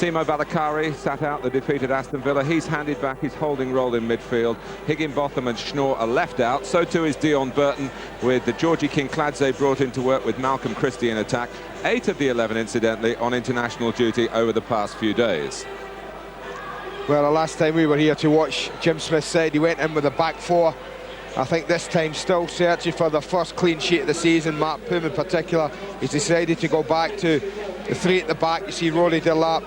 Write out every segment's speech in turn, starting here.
Simo Valakari sat out the defeated Aston Villa. He's handed back his holding role in midfield. Higginbotham and Schnorr are left out. So too is Dion Burton, with the Georgie King-Kladze brought in to work with Malcolm Christie in attack. 8 of the 11, incidentally, on international duty over the past few days. Well, the last time we were here to watch, Jim Smith said he went in with a back four. I think this time still searching for the first clean sheet of the season. Mark Poom in particular, he's decided to go back to the three at the back. You see Rory Delap,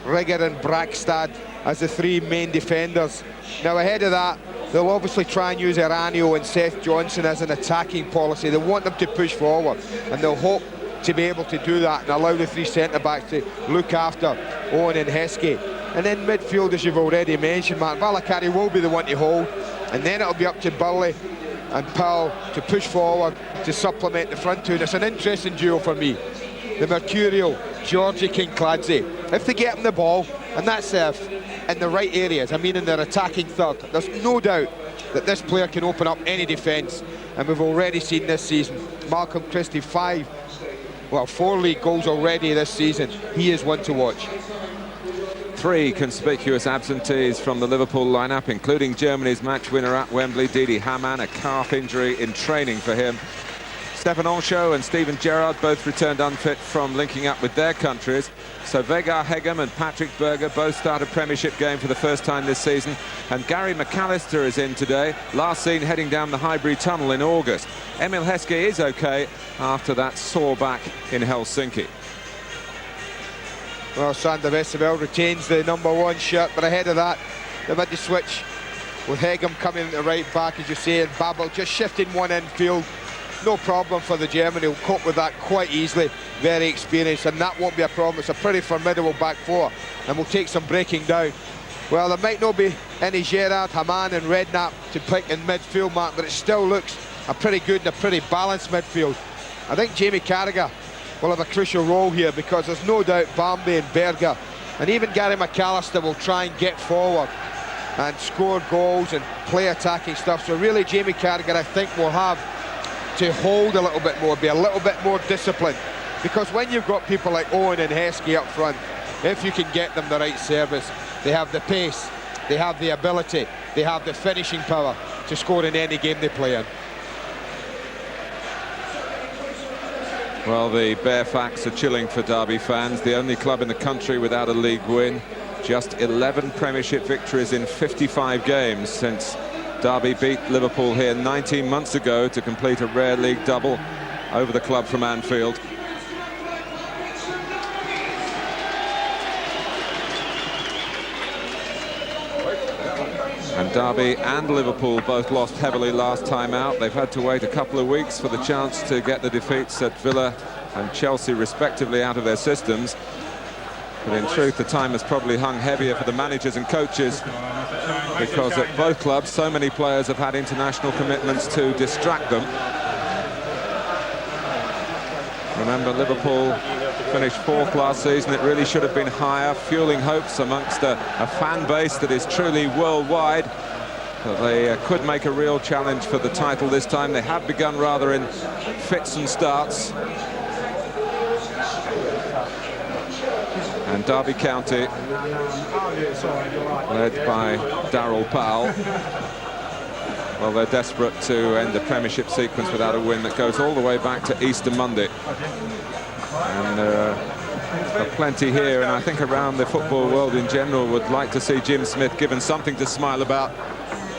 Rigger and Brackstad as the three main defenders. Now ahead of that, they'll obviously try and use Eranio and Seth Johnson as an attacking policy. They want them to push forward, and they'll hope to be able to do that and allow the three centre-backs to look after Owen and Heskey. And then midfield, as you've already mentioned, Mark, Valakari will be the one to hold, and then it'll be up to Burley and Powell to push forward to supplement the front two. And it's an interesting duo for me, the mercurial Georgie King-Kladze. If they get him the ball, and that's in the right areas, I mean in their attacking third, there's no doubt that this player can open up any defence. And we've already seen this season, Malcolm Christie, 4 league goals already this season. He is one to watch. 3 conspicuous absentees from the Liverpool lineup, including Germany's match winner at Wembley, Didi Hamann, a calf injury in training for him. Stefan Anchot and Steven Gerrard both returned unfit from linking up with their countries. So Vegard Hegem and Patrik Berger both start a Premiership game for the first time this season. And Gary McAllister is in today, last seen heading down the Highbury Tunnel in August. Emile Heskey is okay after that sore back in Helsinki. Well, Sander Westerveld retains the #1 shirt, but ahead of that, they made the switch with Hegem coming to right back, as you say, and Babel just shifting one infield. No problem for the German. He'll cope with that quite easily. Very experienced, and that won't be a problem. It's a pretty formidable back four, and will take some breaking down. Well, there might not be any Gerrard, Hamann and Redknapp to pick in midfield, Mark, but it still looks a pretty good and a pretty balanced midfield. I think Jamie Carragher will have a crucial role here, because there's no doubt Bambi and Berger and even Gary McAllister will try and get forward and score goals and play attacking stuff. So really Jamie Carragher, I think, will have to hold a little bit more, be a little bit more disciplined, because when you've got people like Owen and Heskey up front, if you can get them the right service, they have the pace, they have the ability, they have the finishing power to score in any game they play in. Well, the bare facts are chilling for Derby fans. The only club in the country without a league win. Just 11 Premiership victories in 55 games since Derby beat Liverpool here 19 months ago to complete a rare league double over the club from Anfield. And Derby and Liverpool both lost heavily last time out. They've had to wait a couple of weeks for the chance to get the defeats at Villa and Chelsea respectively out of their systems. But in truth, the time has probably hung heavier for the managers and coaches, because at both clubs so many players have had international commitments to distract them. Remember, Liverpool finished 4th last season. It really should have been higher, fueling hopes amongst a fan base that is truly worldwide. But they could make a real challenge for the title this time. They have begun rather in fits and starts. And Derby County, led by Darryl Powell, well, they're desperate to end the Premiership sequence without a win that goes all the way back to Easter Monday. And there are plenty here, and I think around the football world in general would like to see Jim Smith given something to smile about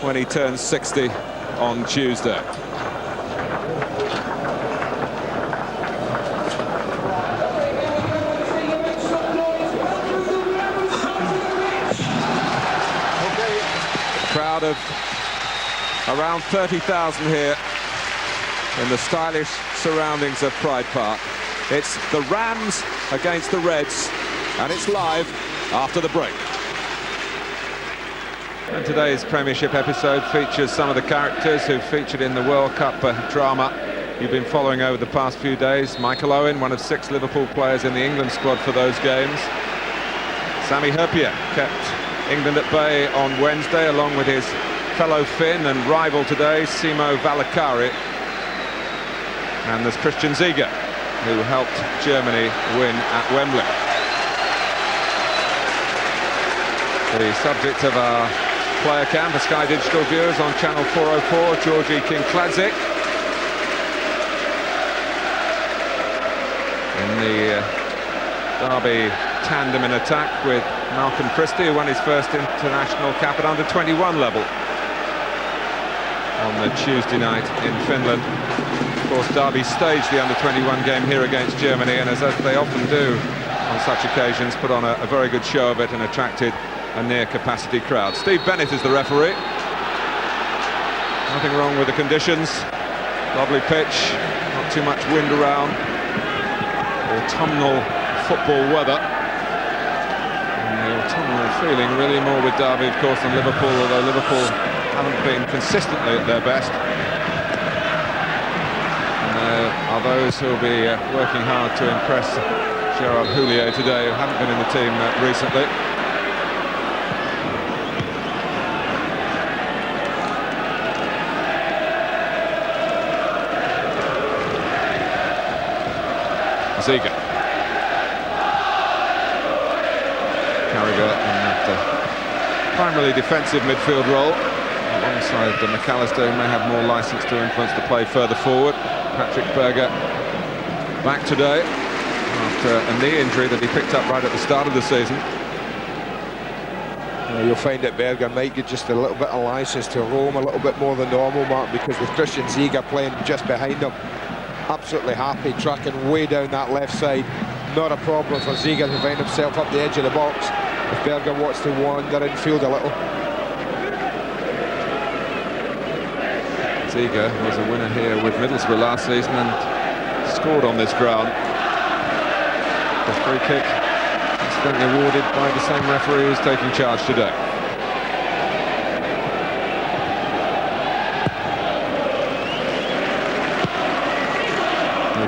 when he turns 60 on Tuesday. Crowd of around 30,000 here in the stylish surroundings of Pride Park. It's the Rams against the Reds, and it's live after the break. And today's Premiership episode features some of the characters who featured in the World Cup drama you've been following over the past few days. Michael Owen, one of 6 Liverpool players in the England squad for those games. Sami Hyypiä kept England at bay on Wednesday, along with his fellow Finn and rival today, Simo Valakari. And there's Christian Ziege, who helped Germany win at Wembley. The subject of our player cam for Sky Digital viewers on channel 404, Georgie King-Kladzik. In the Derby tandem in attack with Malcolm Christie, who won his first international cap at under-21 level on the Tuesday night in Finland. Of course, Derby staged the under-21 game here against Germany, and as they often do on such occasions, put on a very good show of it and attracted a near-capacity crowd. Steve Bennett is the referee. Nothing wrong with the conditions. Lovely pitch, not too much wind around. Autumnal football weather. And the autumnal feeling really more with Derby, of course, than Liverpool, although Liverpool haven't been consistently at their best. And there are those who will be working hard to impress Gerard Houllier today, who haven't been in the team recently. Ziga. Carragher in that primarily defensive midfield role, alongside McAllister, who may have more licence to influence the play further forward. Patrik Berger back today after a knee injury that he picked up right at the start of the season. You'll find that Berger might get just a little bit of licence to roam a little bit more than normal, Mark, because with Christian Ziga playing just behind him, absolutely happy, tracking way down that left side. Not a problem for Ziga to find himself up the edge of the box if Berger wants to wander infield a little. Ziga was a winner here with Middlesbrough last season and scored on this ground. The free kick incidentally awarded by the same referee who's taking charge today.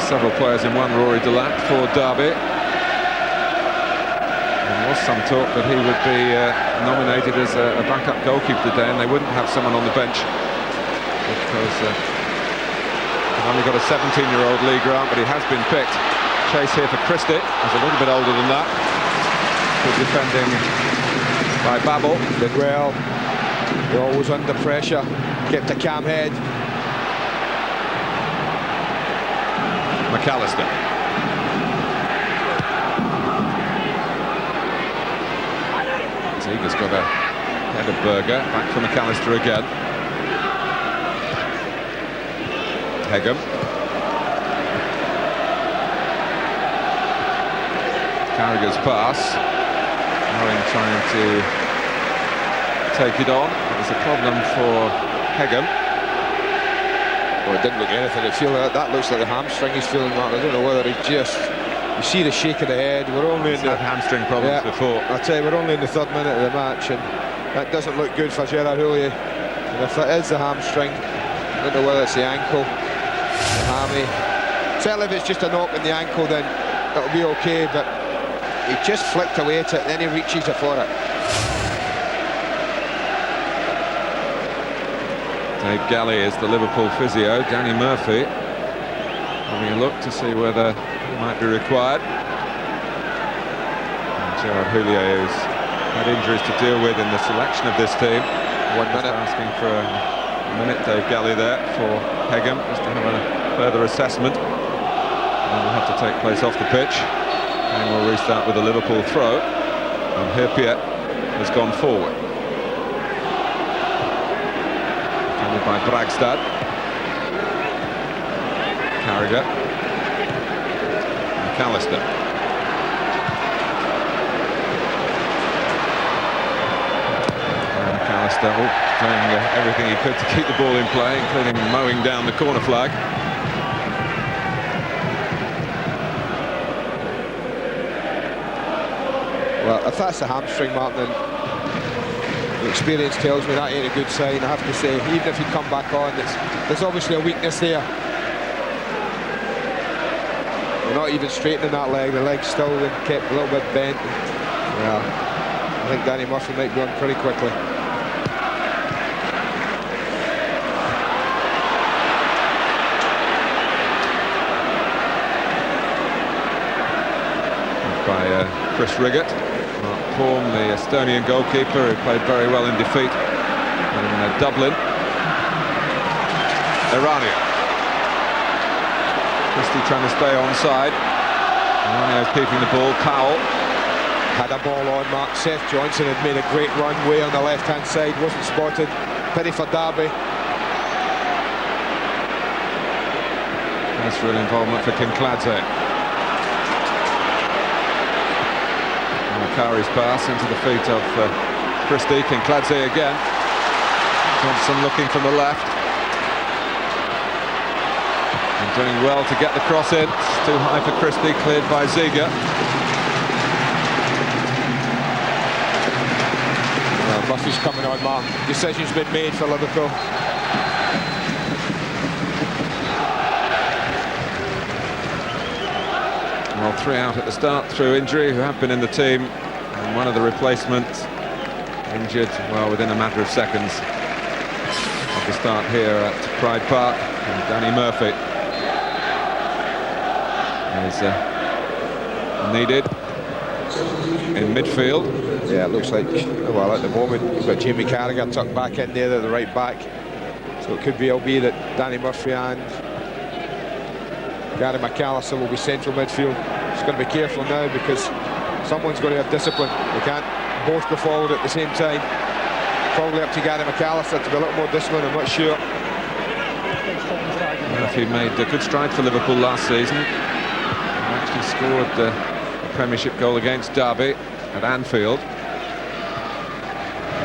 Several players in one, Rory Delap for Derby. There was some talk that he would be nominated as a backup goalkeeper today, and they wouldn't have someone on the bench because he's only got a 17-year-old Lee Grant, but he has been picked. Chase here for Christie, who's a little bit older than that. Good defending by Babel. Did well. They're always under pressure. Kept a calm head. McAllister. Ziga's got a head of Berger. Back for McAllister again. Hegem. Carragher's pass. Owen trying to take it on. There's a problem for Hegem. Well, it didn't look anything. That looks like a hamstring he's feeling, Mark. I don't know whether he just... You see the shake of the head. We're only in the... had hamstring problems before. I tell you, we're only in the 3rd minute of the match, and that doesn't look good for Gerard Houllier. And if it is the hamstring, I don't know whether it's the ankle, the hammy. Certainly if it's just a knock in the ankle, then it'll be okay, but he just flicked away at it, and then he reaches for it. Dave Galley is the Liverpool physio. Danny Murphy having a look to see whether he might be required. And Gerard Houllier, who's had injuries to deal with in the selection of this team. 1 minute. Asking for a minute, Dave Galley there for Hegem, just to have a further assessment. And will have to take place off the pitch. And we'll restart with a Liverpool throw. And Herpiet has gone forward. By Bragstad. Carragher. McAllister. McAllister doing everything he could to keep the ball in play, including mowing down the corner flag. Well, if that's a hamstring, Mark, then the experience tells me that ain't a good sign. I have to say, even if you come back on, there's obviously a weakness there. They're not even straightening that leg. The leg's still kept a little bit bent. Well, I think Danny Murphy might be on pretty quickly. By Chris Riggott. Mark form, the Estonian goalkeeper, who played very well in defeat in Dublin. Irania. Christie trying to stay onside. Iranio's keeping the ball. Powell had a ball on Mark. Seth Johnson had made a great run way on the left-hand side, wasn't spotted. Pity for Derby. Nice real involvement for Kinkladze. Kari's pass into the feet of Christie. Kinkladze again. Johnson looking from the left. And doing well to get the cross in. It's too high for Christie, cleared by Ziga. Well, Murphy's coming on, Mark. Decision's been made for Liverpool. Well, 3 out at the start through injury, who have been in the team. And one of the replacements injured, well, within a matter of seconds of the start here at Pride Park. And Danny Murphy is needed in midfield. Yeah, it looks like, well, at the moment, you've got Jamie Carragher tucked back in there at the right back. So it could well be that Danny Murphy and Gary McAllister will be central midfield. Just got to be careful now because someone's going to have discipline. They can't both go forward at the same time. Probably up to Gary McAllister to be a little more disciplined, I'm not sure. Murphy made a good stride for Liverpool last season. He actually scored the Premiership goal against Derby at Anfield.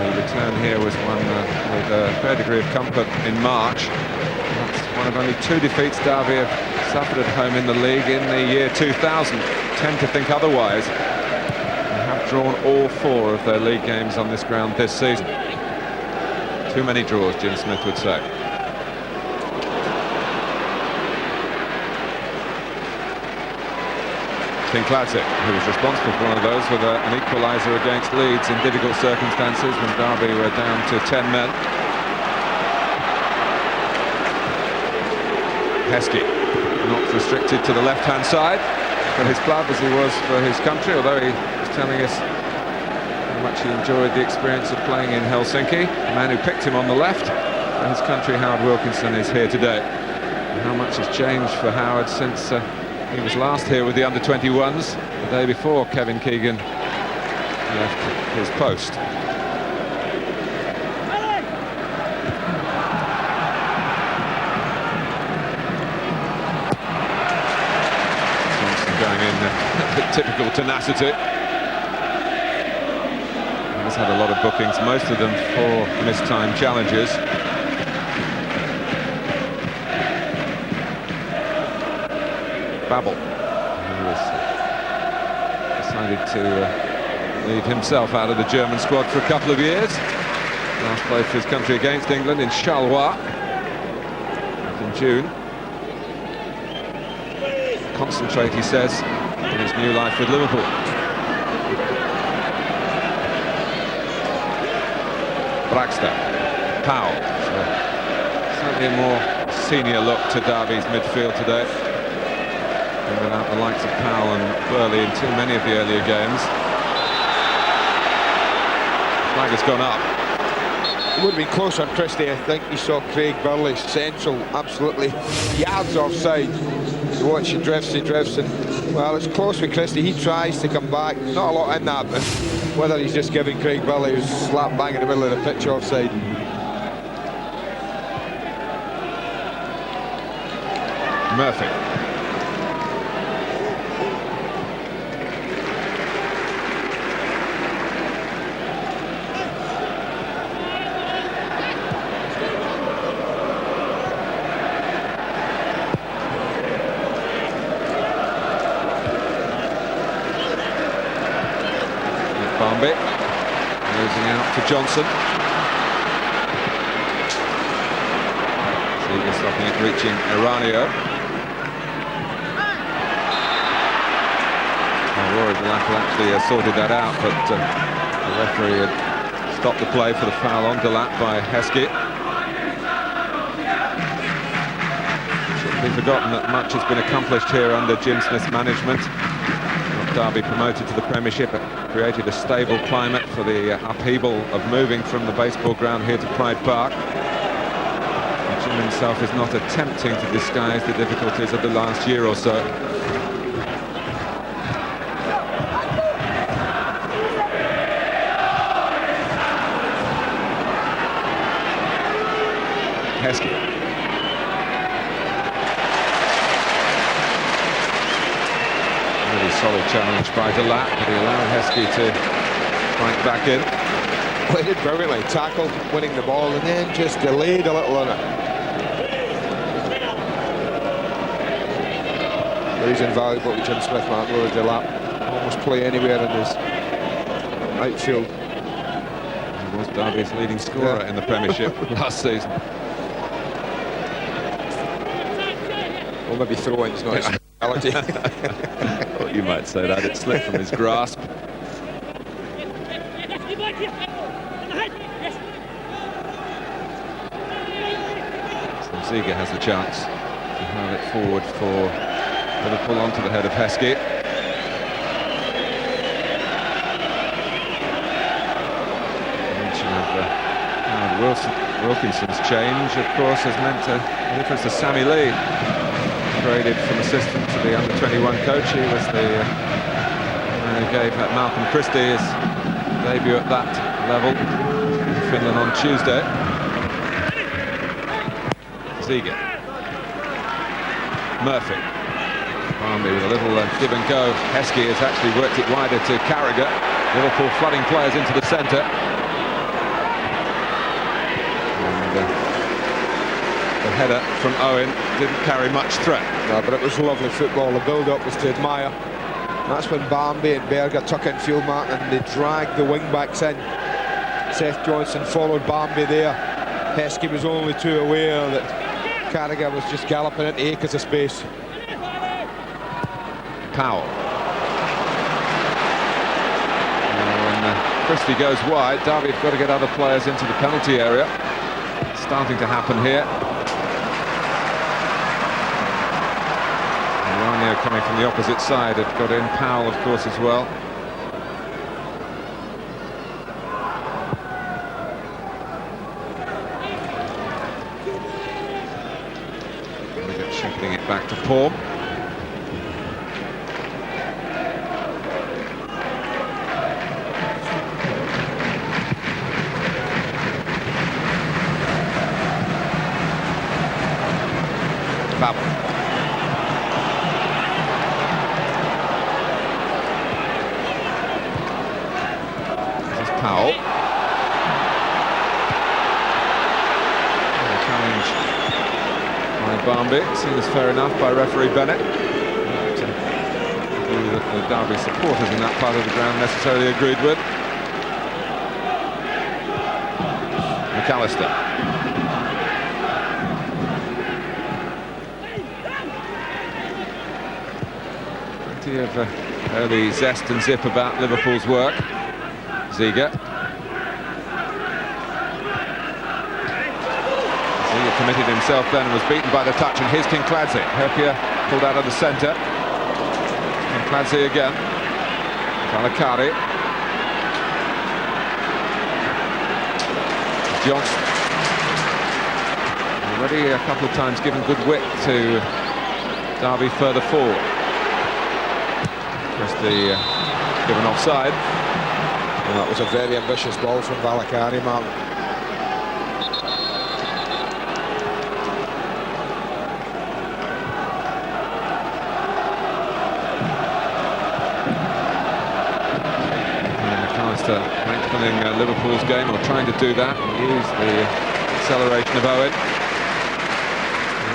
The return here was one with a fair degree of comfort in March. That's one of only 2 defeats Derby have suffered at home in the league in the year 2000. Tend to think otherwise. They have drawn all 4 of their league games on this ground this season. Too many draws, Jim Smith would say. Kinkladze, who was responsible for one of those with an equaliser against Leeds in difficult circumstances when Derby were down to 10 men. Heskey, not restricted to the left-hand side for his club as he was for his country, although he was telling us how much he enjoyed the experience of playing in Helsinki. The man who picked him on the left for his country, Howard Wilkinson, is here today. And how much has changed for Howard since he was last here with the under-21s, the day before Kevin Keegan left his post. Johnson going in with typical tenacity. He's had a lot of bookings, most of them for missed time challenges. Babel, who has decided to leave himself out of the German squad for a couple of years. Last played for his country against England in Charleroi in June. Concentrate, he says, on his new life with Liverpool. Braxton, Powell. So, certainly a more senior look to Derby's midfield today. Without the likes of Powell and Burley in too many of the earlier games. Flag has gone up. It would have been close on Christie. I think you saw Craig Burley central, absolutely yards offside. You watch, he drifts, and well, it's close with Christie. He tries to come back. Not a lot in that, but whether he's just giving Craig Burley, who's slap bang in the middle of the pitch, offside. Murphy. Barnby losing out to Johnson. Ziga stopping it, reaching Iranio. Rory Delap actually sorted that out, but the referee had stopped the play for the foul on Delap by Heskey. Shouldn't be forgotten that much has been accomplished here under Jim Smith's management. Not Derby promoted to the Premiership, it created a stable climate for the upheaval of moving from the baseball ground here to Pride Park. And Jim himself is not attempting to disguise the difficulties of the last year or so. Heskey. Really solid challenge by Delap, but he allowed Heskey to strike back in. Well, he did brilliantly, tackled, winning the ball, and then just delayed a little on it. But he's invaluable to Jim Smith, Martin Lewis Delap. Almost play anywhere in his outfield. He was Derby's leading scorer in the Premiership last season. Well, maybe throwing's not his speciality. Well, you might say that. It slipped from his grasp. Ziege has the chance to have it forward for Liverpool onto the head of Heskey. Mention of Howard Wilkinson's change, of course, has meant a difference to Sammy Lee. Upgraded from assistant to the under-21 coach. He was the man who gave Malcolm Christie his debut at that level in Finland on Tuesday. Ziege. Murphy. Barmby with a little give and go. Heskey has actually worked it wider to Carragher. Liverpool flooding players into the centre. And the header from Owen didn't carry much threat. No, but it was lovely football. The build-up was to admire. That's when Barmby and Berger took in field, Martin, and they dragged the wing-backs in. Seth Johnson followed Barmby there. Heskey was only too aware that Carragher was just galloping into acres of space. Powell. When Christie goes wide, Derby have got to get other players into the penalty area. It's starting to happen here. Rania coming from the opposite side had got in. Powell, of course, as well. Shepherding it back to Paul. Babel. This is Powell. Challenge by Barmby, seen as fair enough by referee Bennett. The Derby supporters in that part of the ground necessarily agreed with. McAllister. Plenty of early zest and zip about Liverpool's work. Ziege. Ziege committed himself then and was beaten by the touch, and here's Kinkladze. Herkia pulled out of the centre. Kinkladze again. Valakari. Johnson. Already a couple of times given good width to Derby further forward. Christie given offside. And that was a very ambitious ball from Valakari, Martin. Lengthening Liverpool's game, or trying to do that, and use the acceleration of Owen.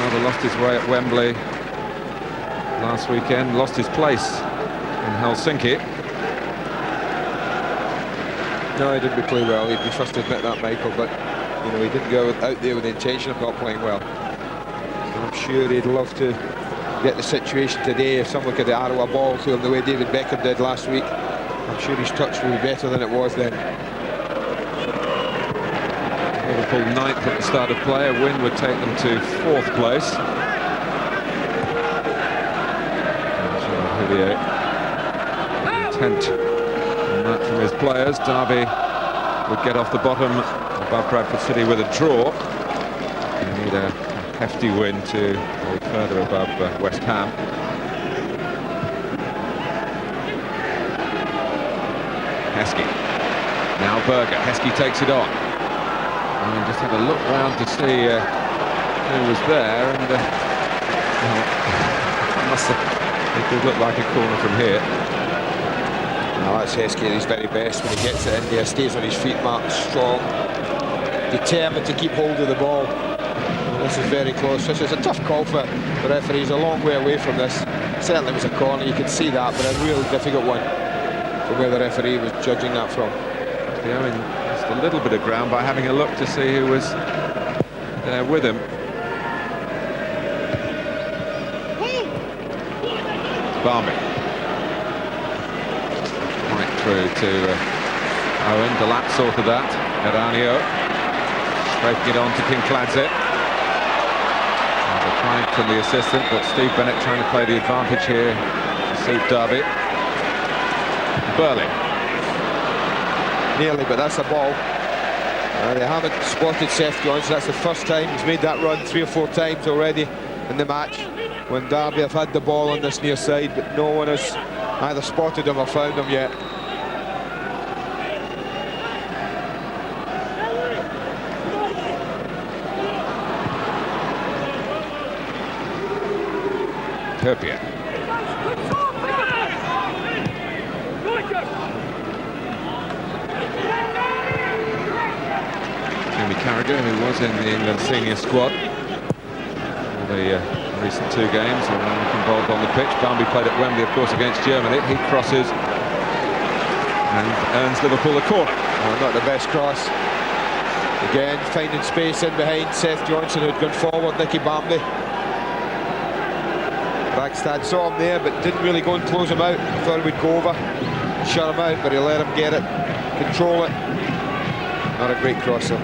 Rather lost his way at Wembley last weekend, lost his place in Helsinki. No, he didn't play well. He'd be first to admit that, Michael, but you know, he didn't go out there with the intention of not playing well. And I'm sure he'd love to get the situation today if someone could arrow a ball to him the way David Beckham did last week. I'm sure his touch will be better than it was then. Liverpool 9th at the start of play. A win would take them to 4th place. intent on that from his players. Derby would get off the bottom above Bradford City with a draw. They need a hefty win to go further above West Ham. Heskey. Now Berger. Heskey takes it on. And just had a look round to see who was there, and it did look like a corner from here. Now that's Heskey at his very best when he gets it in there, stays on his feet, Mark, strong, determined to keep hold of the ball. This is very close. This is a tough call for the referee. He's a long way away from this. Certainly was a corner, you can see that, but a real difficult one from where the referee was judging that from. Going just a little bit of ground by having a look to see who was there with him. Barmy. Right through to Owen. Delap sorted that. Eranio. Breaking it on to Kinkladze. A try from the assistant, but Steve Bennett trying to play the advantage here to suit Derby. Burley. Nearly, but that's a ball. They haven't spotted Seth Johnson. That's the first time he's made that run 3 or 4 times already in the match when Derby have had the ball on this near side, but no one has either spotted him or found him yet. Turpia. Carragher, who was in the England senior squad for the recent 2 games, and involved on the pitch. Barnby played at Wembley, of course, against Germany. He crosses and earns Liverpool a corner. Well, not the best cross. Again, finding space in behind Seth Johnson, who'd gone forward. Nicky Barnby. Bagstad saw him there, but didn't really go and close him out. Thought he would go over, shut him out, but he let him get it, control it. Not a great crosser.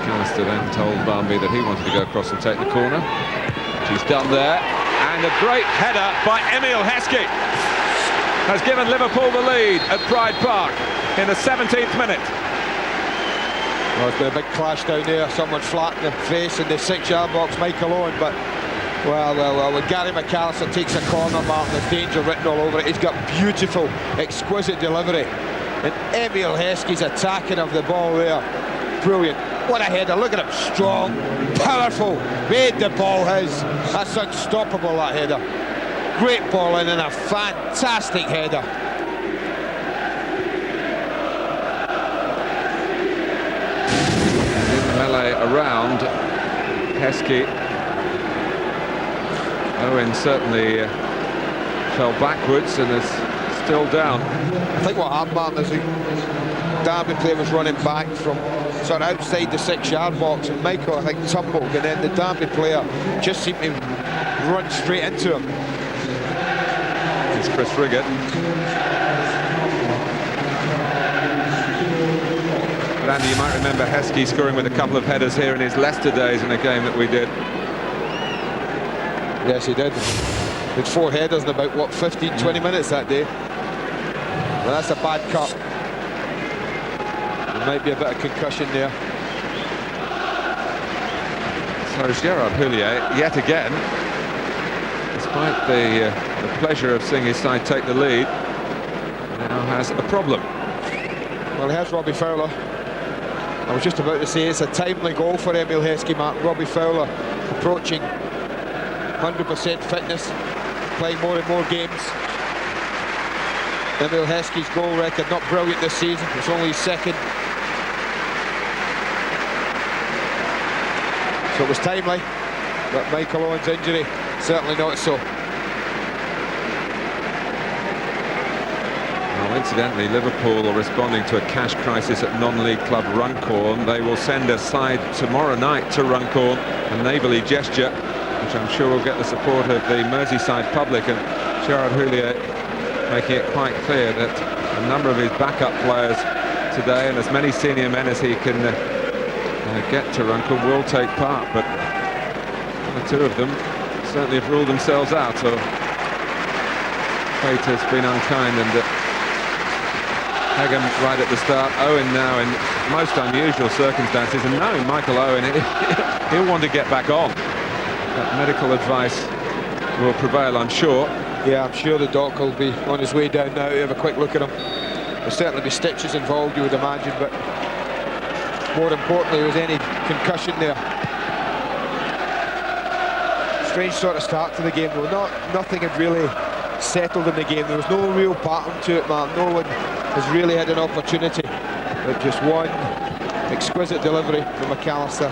McAllister then told Barnby that he wanted to go across and take the corner. She's done there, and a great header by Emile Heskey has given Liverpool the lead at Pride Park in the 17th minute. Well, it's been a big clash down there. Someone flat in the face in the 6-yard box, Michael Owen, but well, when Gary McAllister takes a corner, Martin, there's danger written all over it. He's got beautiful, exquisite delivery. And Emile Heskey's attacking of the ball there. Brilliant. What a header. Look at him. Strong, powerful. Made the ball his. That's unstoppable, that header. Great ball in and a fantastic header. In melee around Heskey. Owen certainly fell backwards and is still down. I think what happened, Martin, is the Derby player was running back from sort of outside the 6-yard box, and Michael, I think, tumbled, and then the Derby player just seemed to run straight into him. It's Chris Riggett. But Andy, you might remember Heskey scoring with a couple of headers here in his Leicester days in a game that we did. Yes, he did. He had 4 headers in about, what, 15, 20 minutes that day. Well, that's a bad cut. There might be a bit of concussion there. So Gerard Houllier, yet again, despite the pleasure of seeing his side take the lead, now has a problem. Well, here's Robbie Fowler. I was just about to say it's a timely goal for Emile Heskey, Mark. Robbie Fowler approaching 100% fitness, playing more and more games. Emile Heskey's goal record not brilliant this season. It's only his 2nd. So it was timely, but Michael Owen's injury certainly not so. Well, incidentally, Liverpool are responding to a cash crisis at non-league club Runcorn. They will send a side tomorrow night to Runcorn, a neighbourly gesture, which I'm sure will get the support of the Merseyside public, and Gerard Houllier making it quite clear that a number of his backup players today, and as many senior men as he can get to Runcorn, will take part, but 1 or 2 of them certainly have ruled themselves out of fate has been unkind, and Hagan right at the start, Owen now in most unusual circumstances, and knowing Michael Owen, he'll want to get back on. But medical advice will prevail, I'm sure. Yeah, I'm sure the doc will be on his way down now to have a quick look at him. There'll certainly be stitches involved, you would imagine, but more importantly, was any concussion there. Strange sort of start to the game, though. Nothing had really settled in the game. There was no real pattern to it, man. No one has really had an opportunity. But just one exquisite delivery from McAllister,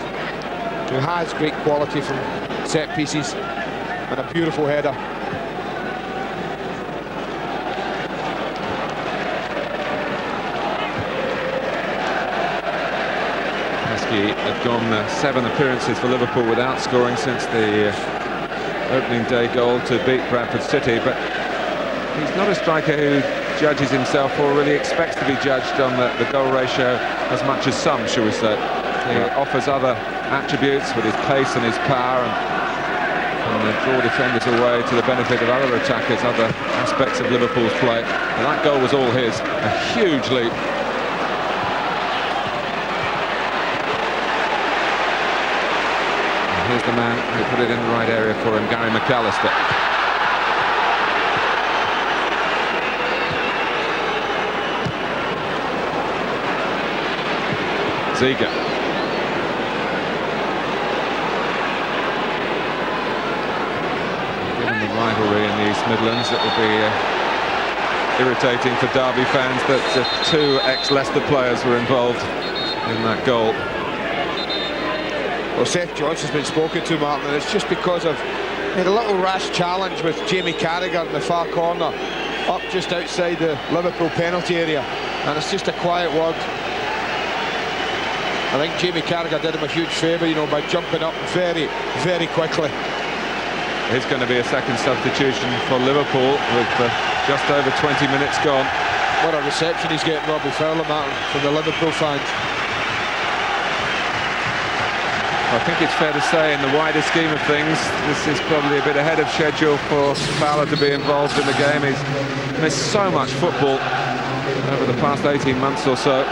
who has great quality from set pieces, and a beautiful header. Heskey had gone 7 appearances for Liverpool without scoring since the opening day goal to beat Bradford City, but he's not a striker who judges himself or really expects to be judged on the goal ratio as much as some, shall we say. He offers other attributes with his pace and his power, and draw defenders away to the benefit of other attackers, other aspects of Liverpool's play. And that goal was all his, a huge leap. And here's the man who put it in the right area for him, Gary McAllister. Ziga. Given the rivalry in the East Midlands, it will be irritating for Derby fans that 2 ex-Leicester players were involved in that goal. Well, Seth Johnson's been spoken to, Martin, and it's just because of he had a little rash challenge with Jamie Carragher in the far corner, up just outside the Liverpool penalty area, and it's just a quiet word. I think Jamie Carragher did him a huge favour, you know, by jumping up very, very quickly. Here's going to be a second substitution for Liverpool with just over 20 minutes gone. What a reception he's getting, Robbie Fowler, Martin, from the Liverpool fans. I think it's fair to say, in the wider scheme of things, this is probably a bit ahead of schedule for Fowler to be involved in the game. He's missed so much football over the past 18 months or so.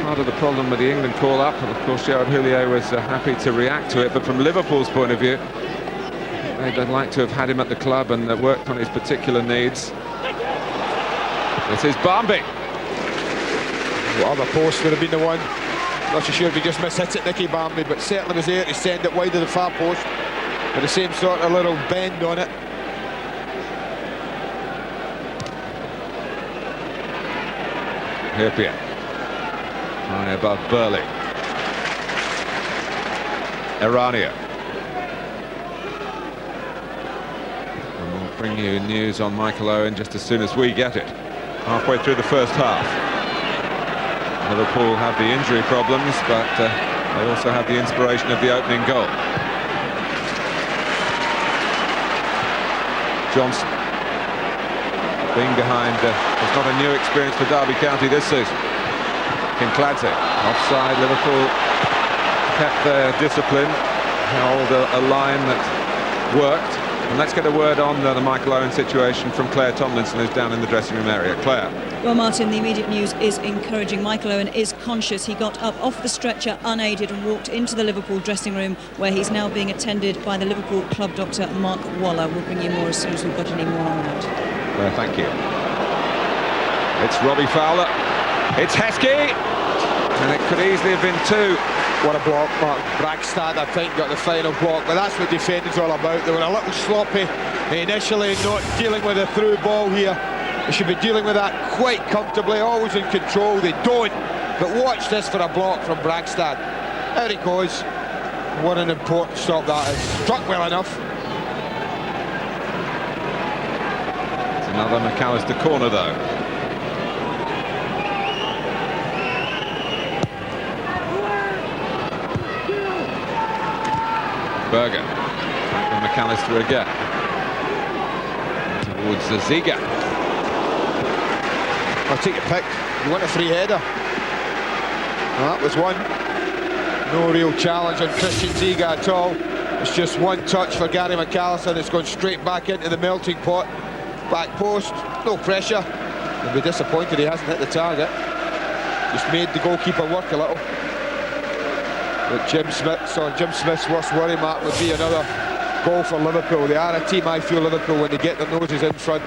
Part of the problem with the England call-up, and of course Gerard Houllier was happy to react to it, but from Liverpool's point of view, they'd like to have had him at the club and worked on his particular needs. This is Barmby. What other post would have been the one? Not so sure if he just mishit it, Nicky Barmby, but certainly was there to send it wide of the far post with the same sort of little bend on it. Hierpia. High above Burley. Erania. And we'll bring you news on Michael Owen just as soon as we get it. Halfway through the first half. Liverpool have the injury problems, but they also have the inspiration of the opening goal. Johnson. Being behind is not a new experience for Derby County this season. Kincladze, offside. Liverpool kept their discipline, held a line that worked. And let's get a word on the Michael Owen situation from Claire Tomlinson, who's down in the dressing room area. Claire. Well, Martin, the immediate news is encouraging. Michael Owen is conscious. He got up off the stretcher unaided and walked into the Liverpool dressing room, where he's now being attended by the Liverpool club doctor, Mark Waller. We'll bring you more as soon as we've got any more on that. Claire, thank you. It's Robbie Fowler. It's Heskey. And it could easily have been 2. What a block, Mark. Bragstad, I think, got the final block, but that's what defending's all about. They were a little sloppy initially, not dealing with a through ball here. They should be dealing with that quite comfortably, always in control. They don't. But watch this for a block from Bragstad. There it goes. What an important stop that is. Struck well enough. It's another McAllister corner, though. Berger. Back with McAllister again. Towards Ziga. I'll take your pick. You want a free header? Well, that was one. No real challenge on Christian Ziga at all. It's just one touch for Gary McAllister, and it's gone straight back into the melting pot. back post, no pressure. He'll be disappointed he hasn't hit the target. Just made the goalkeeper work a little. But Jim Smith's worst worry, Mark, would be another goal for Liverpool. They are a team, I feel, Liverpool, when they get their noses in front.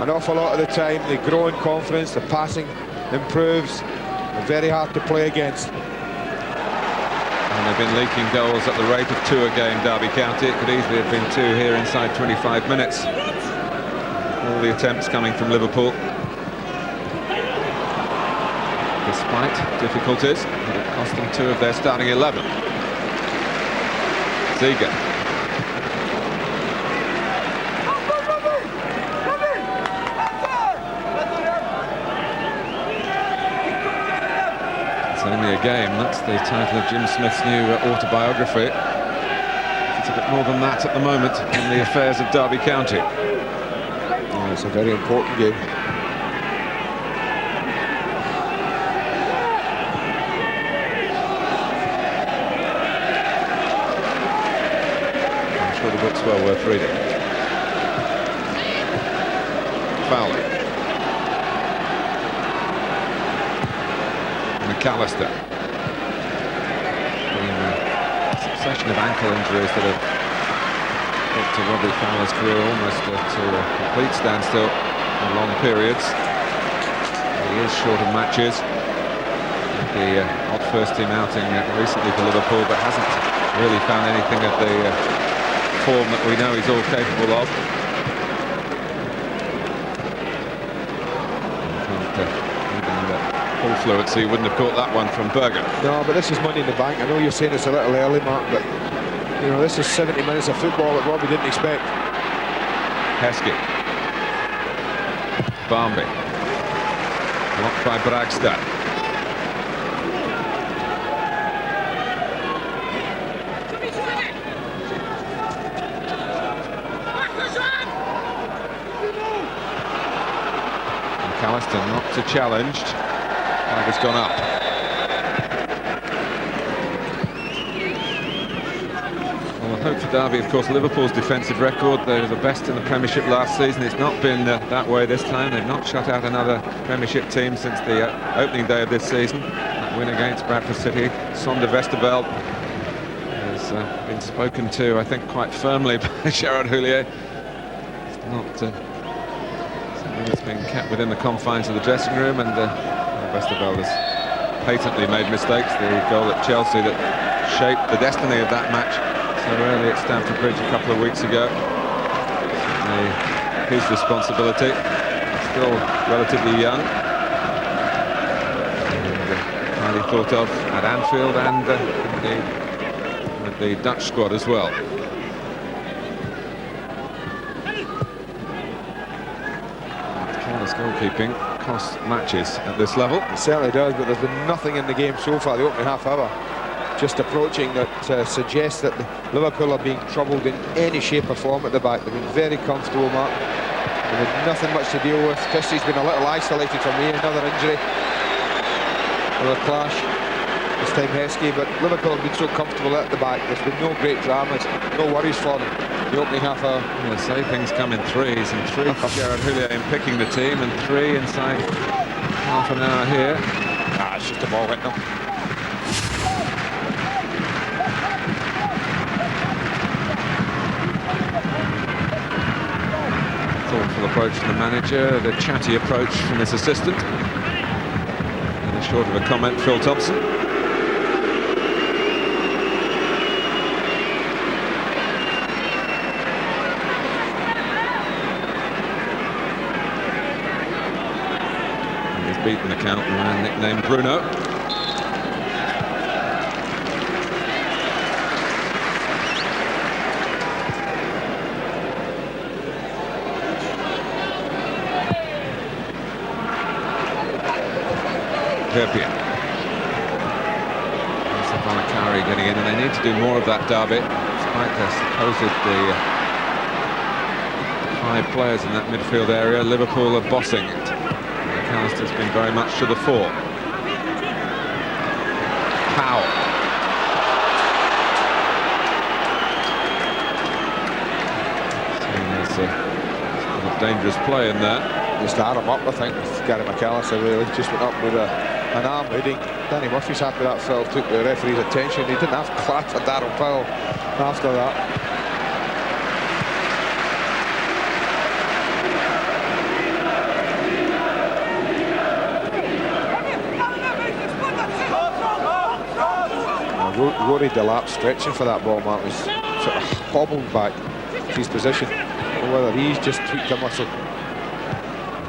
An awful lot of the time they grow in confidence, the passing improves. They're very hard to play against. And they've been leaking goals at the rate of 2 a game, Derby County. It could easily have been 2 here inside 25 minutes. All the attempts coming from Liverpool. Despite difficulties, it cost them 2 of their starting 11. Ziege. It's only a game. That's the title of Jim Smith's new autobiography. It's a bit more than that at the moment in the affairs of Derby County. Oh, it's a very important game. The book's well worth reading. Fowler. McAllister. A succession of ankle injuries that have brought to Robbie Fowler's career almost to a complete standstill in long periods. He is short of matches. The odd first-team outing recently for Liverpool, but hasn't really found anything of the form that we know he's all capable of. Full fluency wouldn't have caught that one from Berger. No, but this is money in the bank. I know you're saying it's a little early, Mark, but you know, this is 70 minutes of football that Robbie didn't expect. Heskey. Barmby. Blocked by Bragstad. McAllister not to challenged. Flag has gone up. Well, the hope for Derby, of course, Liverpool's defensive record. They were the best in the Premiership last season. It's not been that way this time. They've not shut out another Premiership team since the opening day of this season. That win against Bradford City. Sonde Westerveld has been spoken to, I think, quite firmly by Gerard Houllier. It's not it's been kept within the confines of the dressing room, and Westerveld has patently made mistakes. The goal at Chelsea that shaped the destiny of that match so early at Stamford Bridge a couple of weeks ago. His responsibility. Still relatively young. And, highly thought of at Anfield and with the Dutch squad as well. Goalkeeping costs matches at this level. It certainly does, but there's been nothing in the game so far, the opening half hour, just approaching that suggests that Liverpool are being troubled in any shape or form at the back. They've been very comfortable, Mark. They've had nothing much to deal with. Christie's been a little isolated from me, another injury. Another clash. This time Heskey, but Liverpool have been so comfortable at the back. There's been no great dramas, no worries for them. The opening half hour. Well, say things come in threes, and 3 for Gerard Houllier in picking the team, and 3 inside half an hour here. It's just a ball hitting them. Thoughtful approach from the manager, the chatty approach from his assistant. And short of a comment, Phil Thompson. Beaten the count, the man nicknamed Bruno. Perpian. Safanakari getting in, and they need to do more of that, Derby, despite their supposed 5 players in that midfield area. Liverpool are bossing it. Has been very much to the fore. Powell. There's a dangerous play in there. Just had him up, I think, with Gary McAllister, really. Just went up with an arm leading. Danny Murphy's happy that foul took the referee's attention. He didn't have to clatter Darryl Powell after that. Rory Delap stretching for that ball, Mark, was sort of hobbled back to his position. I don't know whether he's just tweaked a muscle.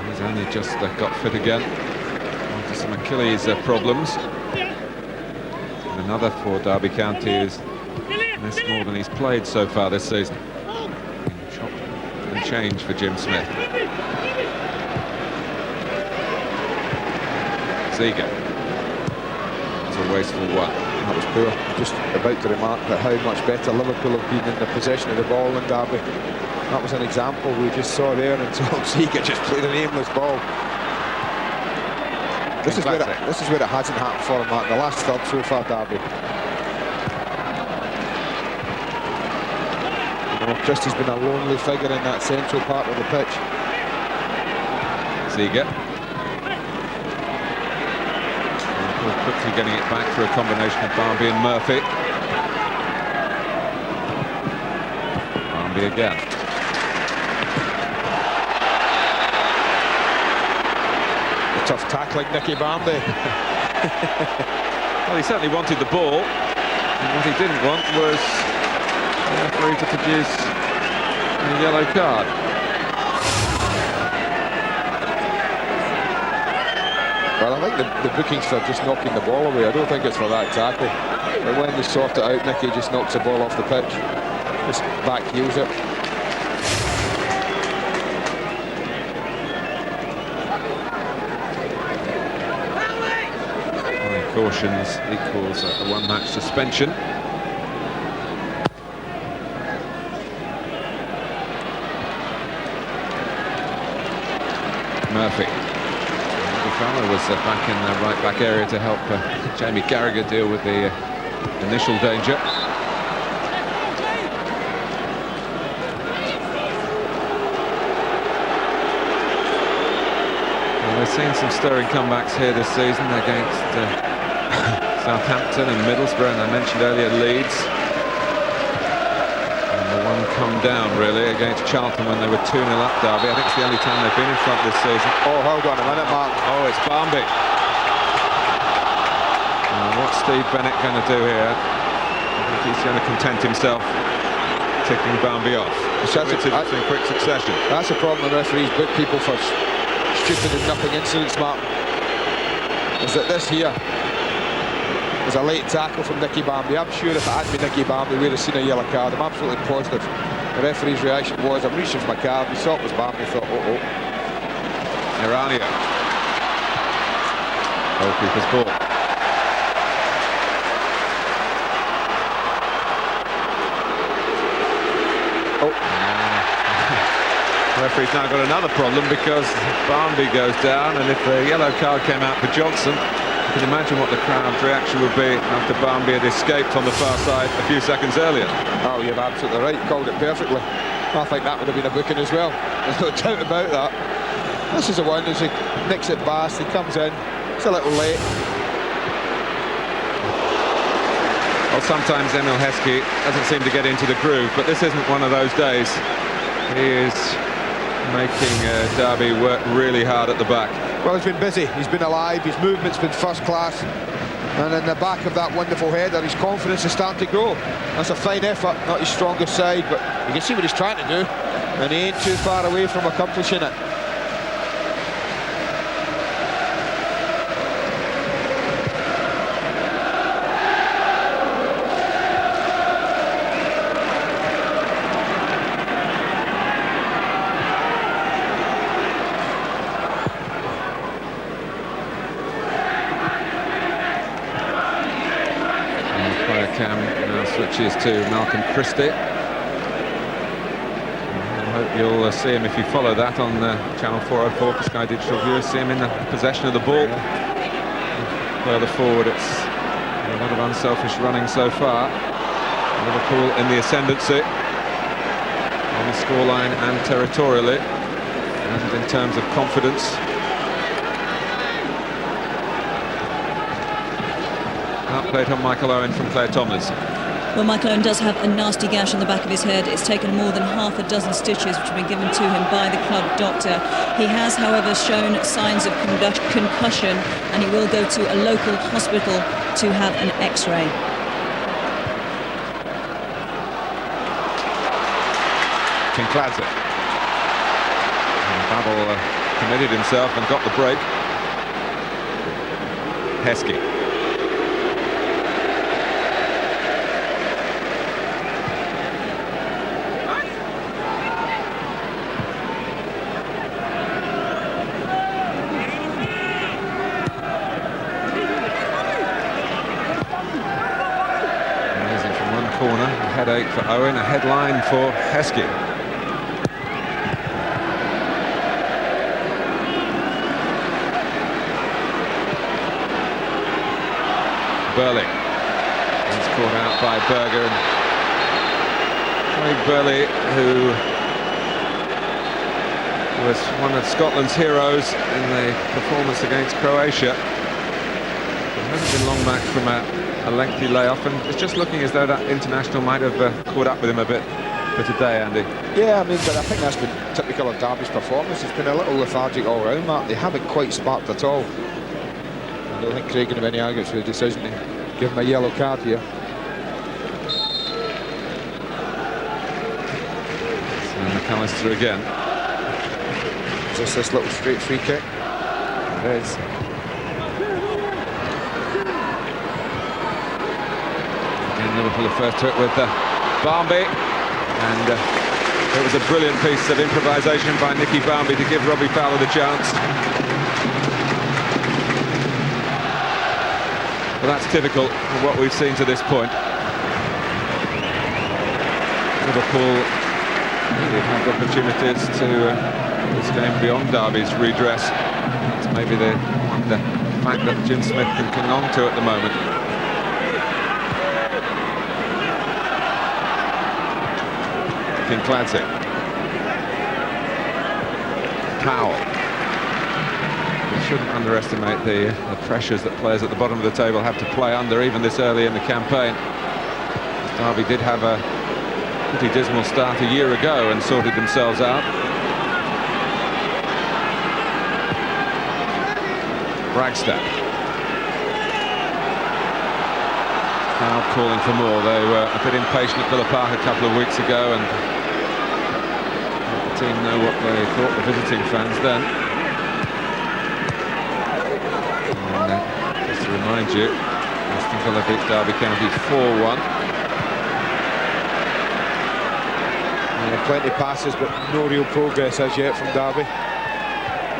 He's only just got fit again after some Achilles problems. And another for Derby County is missed more than he's played so far this season. Chop and change for Jim Smith. Ziga. It's a wasteful one. That was poor. Just about to remark that how much better Liverpool have been in the possession of the ball than Derby. That was an example we just saw there until Ziga just played an aimless ball. This is where it hasn't happened for him, Mark. The last third so far, Derby. You know, Christie's been a lonely figure in that central part of the pitch. Ziga. Quickly getting it back through a combination of Barmby and Murphy. Barmby again. A tough tackling, Nicky Barmby. Well, he certainly wanted the ball, and what he didn't want was the referee to produce a yellow card. Well, I think the booking's for just knocking the ball away. I don't think it's for that tackle. But when they sort it out, Nicky just knocks the ball off the pitch. Just back heels it. High cautions equals a one-match suspension. Murphy. Fowler was back in the right-back area to help Jamie Carragher deal with the initial danger. Well, we've seen some stirring comebacks here this season against Southampton and Middlesbrough, and I mentioned earlier Leeds. Come down really against Charlton when they were 2-0 up, Derby. I think it's the only time they've been in front this season. Oh, hold on a minute, Mark. Oh, it's Barmby. What's Steve Bennett going to do here? I think he's going to content himself ticking Barmby off. It's in quick succession. That's the problem with referees book people for stupid and nothing incidents, Mark. Is that this here was a late tackle from Nicky Barmby. I'm sure if it had been Nicky Barmby, we'd have seen a yellow card. I'm absolutely positive. The referee's reaction was, I'm reaching for my card. He saw it was Barmby, thought, oh. Irania. Goalkeeper's ball. Oh. The referee's now got another problem because Barmby goes down, and if the yellow card came out for Johnson, you can imagine what the crowd's reaction would be after Barmby had escaped on the far side a few seconds earlier. Oh, you're absolutely right. You called it perfectly. I think that would have been a booking as well. There's no doubt about that. This is the one as he nicks it past. He comes in. It's a little late. Well, sometimes Emile Heskey doesn't seem to get into the groove, but this isn't one of those days. He is making Derby work really hard at the back. Well, he's been busy, he's been alive, his movement's been first class, and in the back of that wonderful header, his confidence is starting to grow. That's a fine effort, not his strongest side, but you can see what he's trying to do, and he ain't too far away from accomplishing it. Switches to Malcolm Christie. I hope you'll see him if you follow that on Channel 404 for Sky Digital viewers. See him in the possession of the ball. Further forward, it's a lot of unselfish running so far. Liverpool in the ascendancy on the scoreline and territorially. and in terms of confidence. Outplayed on Michael Owen from Claire Thomas. Well, Michael Owen does have a nasty gash on the back of his head. It's taken more than half a dozen stitches which have been given to him by the club doctor. He has, however, shown signs of concussion, and he will go to a local hospital to have an X-ray. Kinkladze. Babel committed himself and got the break. Heskey. Corner, a headache for Owen, a headline for Heskey. Burley. He's caught out by Berger. And Craig Burley, who was one of Scotland's heroes in the performance against Croatia. It hasn't been long back from a lengthy layoff, and it's just looking as though that international might have caught up with him a bit for today, Andy. Yeah, I mean, but I think that's been typical of Derby's performance. It's been a little lethargic all round, Mark. They haven't quite sparked at all. I don't think Craig can have any arguments for the decision to give him a yellow card here. So McAllister again. Just this little straight free kick. It is. Liverpool are first to it with Barmby, and it was a brilliant piece of improvisation by Nicky Barmby to give Robbie Fowler the chance. But that's typical of what we've seen to this point. Liverpool really have opportunities to this game beyond Derby's redress. It's maybe the fact that Jim Smith can cling on to at the moment. Kinkladze. Powell. We shouldn't underestimate the pressures that players at the bottom of the table have to play under, even this early in the campaign. Derby did have a pretty dismal start a year ago and sorted themselves out. Bragstad. Now calling for more. They were a bit impatient at Villa Park a couple of weeks ago, and the team know what they thought, the visiting fans, then. And just to remind you, Aston Villa beat Derby County 4-1. Yeah, plenty of passes, but no real progress as yet from Derby.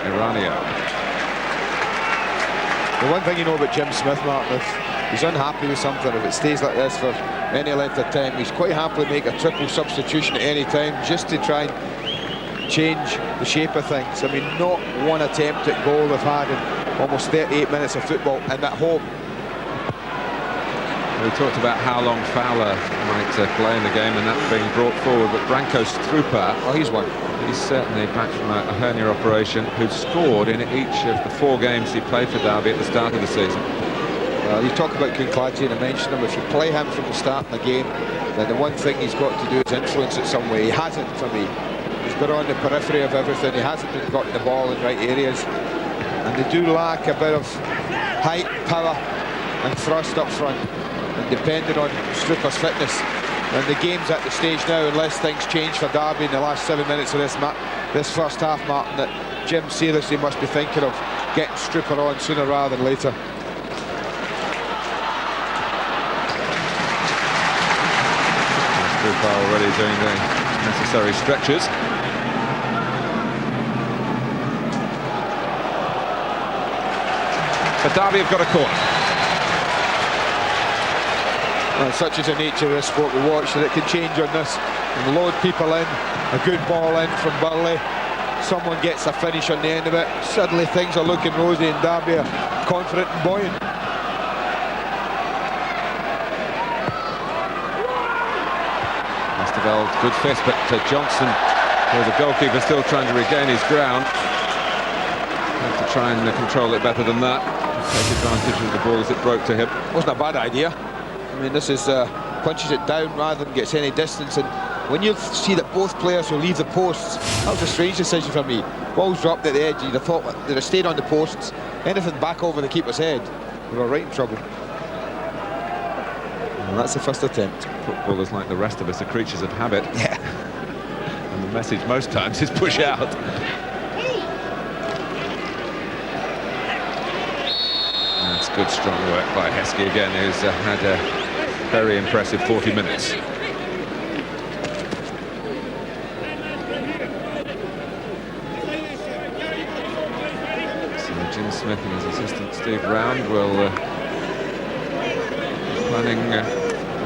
Iranio. The one thing you know about Jim Smith, Martin, if he's unhappy with something, if it stays like this for any length of time, he's quite happily make a triple substitution at any time just to try and change the shape of things. I mean, not one attempt at goal they've had in almost 38 minutes of football, and at home. We talked about how long Fowler might play in the game and that being brought forward, but Branko Strupa, oh, he's one. He's certainly back from a hernia operation, who'd scored in each of the 4 games he played for Derby at the start of the season. Well, you talk about Kinkladze, and I mentioned him. If you play him from the start of the game, then the one thing he's got to do is influence it some way. He hasn't for me. He's been on the periphery of everything. He hasn't been getting the ball in the right areas. And they do lack a bit of height, power and thrust up front. And depending on Struper's fitness, and the game's at the stage now, unless things change for Derby in the last 7 minutes of this first half, Martin, that Jim seriously must be thinking of getting Struper on sooner rather than later. Struper already doing the necessary stretches. But Derby have got a corner. Well, such is the nature of this sport we watch, that it can change on this and load people in. A good ball in from Burley, someone gets a finish on the end of it, suddenly things are looking rosy and Derby are confident and buoyant. Good fist, but Johnson There's a goalkeeper still trying to regain his ground. Have to try and control it better than that. Take advantage of the ball as it broke to him. Wasn't a bad idea. I mean, this is punches it down rather than gets any distance. And when you see that both players will leave the posts, that was a strange decision for me. Ball's dropped at the edge. You'd have thought they'd have stayed on the posts. Anything back over the keeper's head, we were right in trouble. And that's the first attempt. Footballers, like the rest of us, are creatures of habit. Yeah. And the message most times is push out. That's good, strong work by Heskey again, who's had a very impressive 40 minutes. So Jim Smith and his assistant Steve Round will planning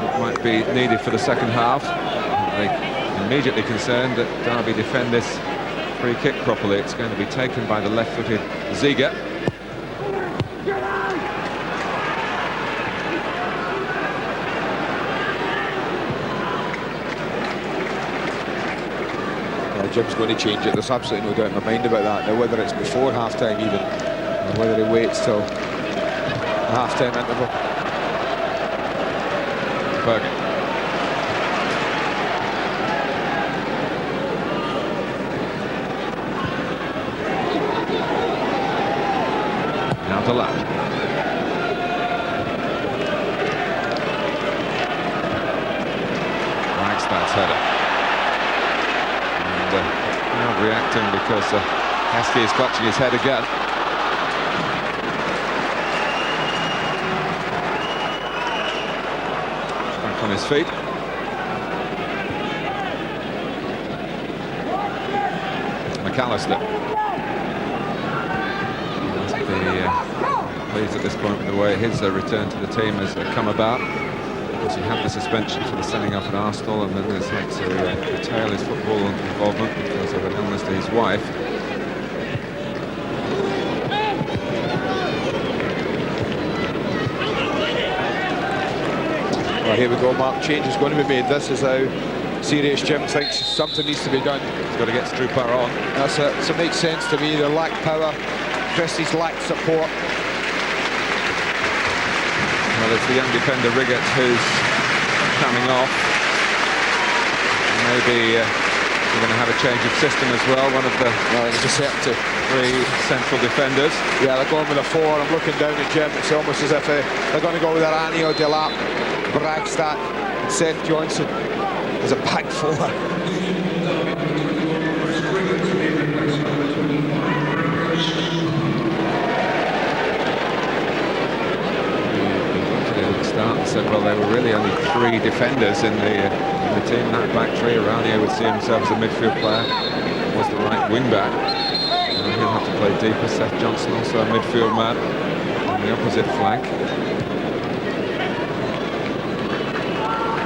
what might be needed for the second half. They immediately concerned that Derby defend this free kick properly. It's going to be taken by the left-footed Ziege. Jim's going to change it. There's absolutely no doubt in my mind about that. Now, whether it's before half-time even, or whether he waits till the half-time interval. Berger. Now to left. Ragstad's header. Now reacting because Heskey is clutching his head again. Back on his feet. McAllister. Must be pleased at this point with the way his return to the team has come about. He had the suspension for the sending off at Arsenal, and then has had to curtail his football involvement because of an illness to his wife. Well, here we go, Mark. Change is going to be made. This is how serious Jim thinks something needs to be done. He's got to get Strupar on. So it makes sense to me. They lack power. Christie's lacked support. Well, it's the young defender Riggett who's coming off. Maybe we're going to have a change of system as well. One of the three central defenders. Yeah, they're going with a 4. I'm looking down at Jim. It's almost as if they're going to go with Aranio, Delap, Bragstad, and Seth Johnson as a back 4. And said, well, there were really only 3 defenders in the team. That back 3, Aranio would see himself as a midfield player, was the right wing back. He'll have to play deeper. Seth Johnson also a midfield man on the opposite flank.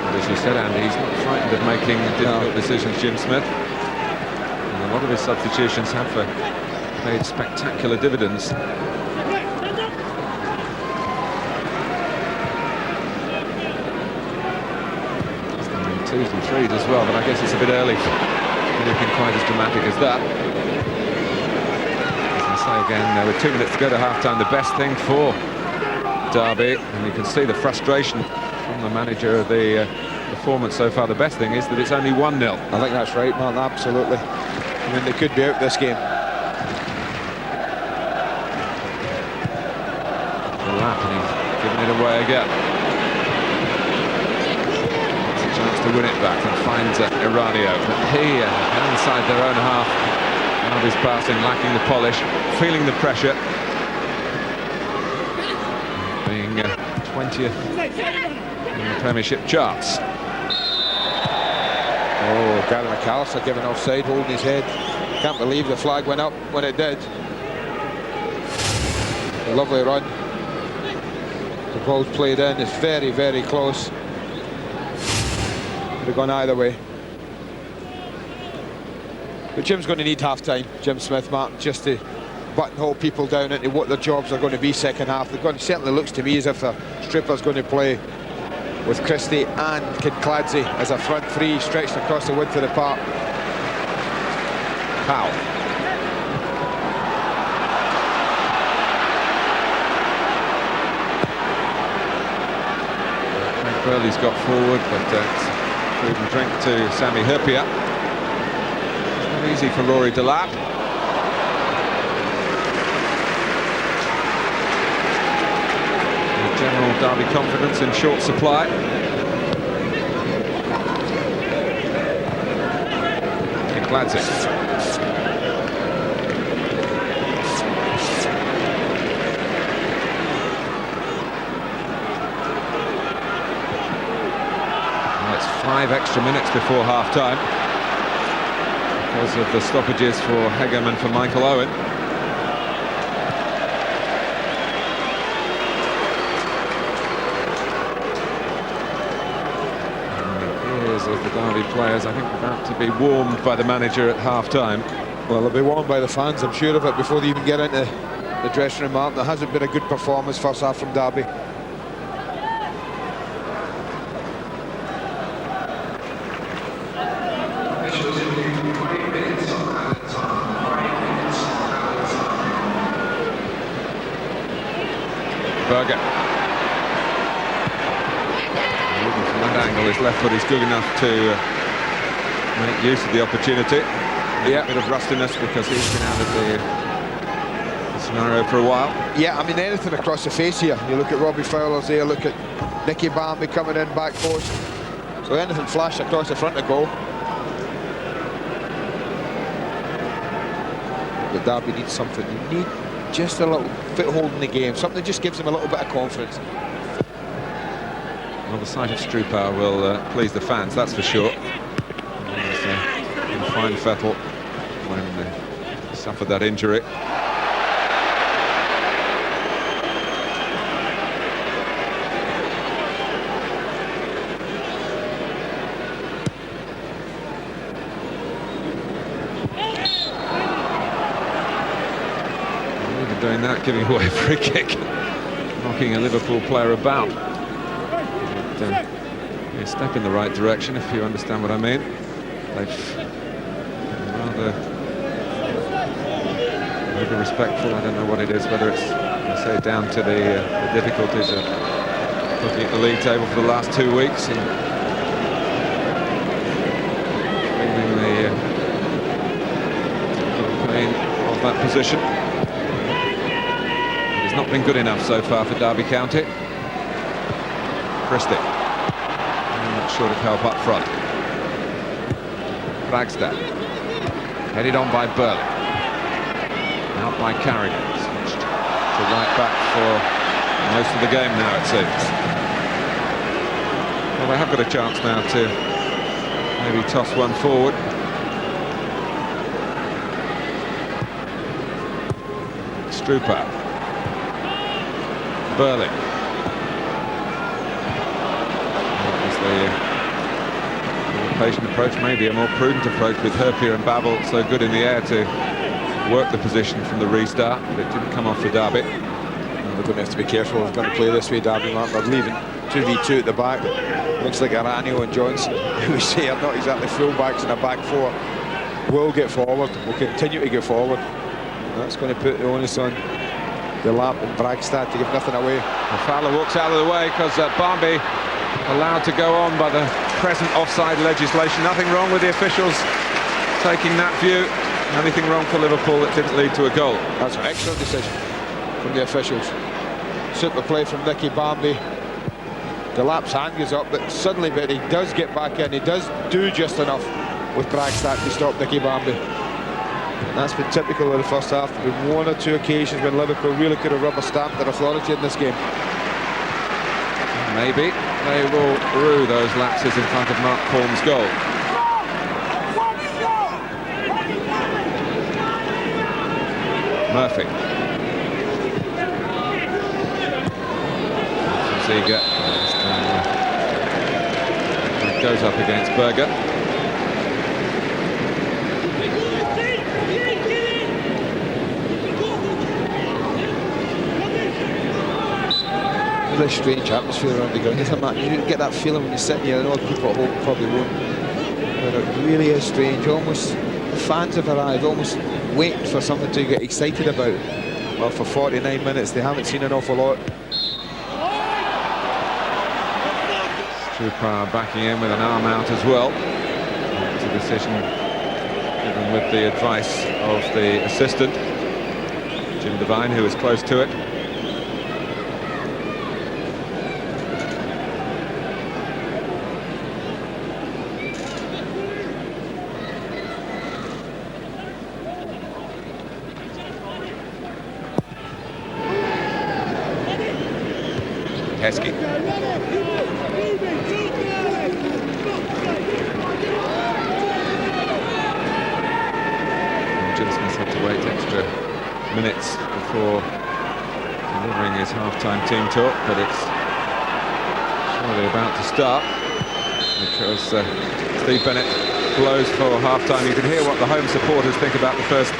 But as you said, Andy, he's not frightened of making difficult decisions, Jim Smith. And a lot of his substitutions have paid spectacular dividends. 2s and 3s as well, but I guess it's a bit early for anything quite as dramatic as that. As I say again, there were 2 minutes to go to half-time. The best thing for Derby, and you can see the frustration from the manager of the performance so far. The best thing is that it's only 1-0. I think that's right, man, absolutely. I mean, they could be out this game. The lap, and he's giving it away again. To win it back and finds Aranio. He inside their own half. Now his passing, lacking the polish, feeling the pressure. Being 20th in the Premiership charts. Oh, Gary McAllister giving offside, holding his head. Can't believe the flag went up when it did. A lovely run. The ball's played in. It's very, very close. Could have gone either way. But Jim's going to need half-time, Jim Smith, Martin, just to buttonhole people down into what their jobs are going to be second half. They're going to, certainly looks to me as if the Strupper's going to play with Christie and Kincladze as a front 3 stretched across the width of the park. Powell. Burley's got forward, but food and drink to Sami Hyypiä. Not easy for Rory Delap. General Derby confidence in short supply. Gladzik. Well, it's 5 extra minutes before half-time because of the stoppages for Hegem and for Michael Owen. Of the Derby players, I think, about to be warmed by the manager at half-time. Well, they'll be warmed by the fans, I'm sure of it, before they even get into the dressing room. Martin, there hasn't been a good performance first half from Derby. Berger. Angle, his left foot is good enough to make use of the opportunity. Yeah, a bit of rustiness because he's been out of the scenario for a while. Yeah, I mean, anything across the face here. You look at Robbie Fowler's there, look at Nicky Bambi coming in back post. So anything flash across the front of goal. The Derby needs something. You need just a little foothold in the game, something that just gives them a little bit of confidence. Well, the sight of Strupar will please the fans, that's for sure. In fine Vettel when he suffered that injury. Even doing that, giving away a free kick, knocking a Liverpool player about. A step in the right direction, if you understand what I mean. They've rather respectful. I don't know what it is, whether it's, I say, down to the difficulties of looking at the league table for the last 2 weeks and feeling the pain of that position. It's not been good enough so far for Derby County. Christie. Short of help up front. Flagstaff. Headed on by Burley. Out by Carrigan. Switched to right back for most of the game now, it seems. Well, they have got a chance now to maybe toss one forward. Strupar. Burley. Patient approach, maybe a more prudent approach with Hyypiä and Babel so good in the air to work the position from the restart, but it didn't come off for Derby. They're going to have to be careful. They're going to play this way, Derby. They're leaving 2v2 at the back. Looks like Aranio and Johnson, who we say are not exactly full-backs in a back four, will get forward, will continue to get forward. And that's going to put the onus on Delap and Bragstad to give nothing away. The Fowler walks out of the way because Bambi allowed to go on by the present offside legislation. Nothing wrong with the officials taking that view. Anything wrong for Liverpool that didn't lead to a goal. That's an excellent decision from the officials. Super play from Nicky Bambi. Delap's hand goes up, but suddenly he does get back in. He does do just enough with Bragstad to stop Nicky Bambi. And that's been typical of the first half. There have been 1 or 2 occasions when Liverpool really could have rubber-stamped their authority in this game. Maybe they will rue those lapses in front of Mark Corm's goal. Murphy. Ziga goes up against Berger. Really strange atmosphere around the ground, isn't it? You get that feeling when you're sitting here. I know people at home probably won't, but it really is strange. Almost fans have arrived, almost waiting for something to get excited about. Well, for 49 minutes, they haven't seen an awful lot. Strupar backing in with an arm out as well. It's a decision given with the advice of the assistant, Jim Devine, who was close to it. Heskey. Jim Smith had to wait extra minutes before delivering his half-time team talk, but it's surely about to start because Steve Bennett blows for half-time. You can hear what the home supporters think about the first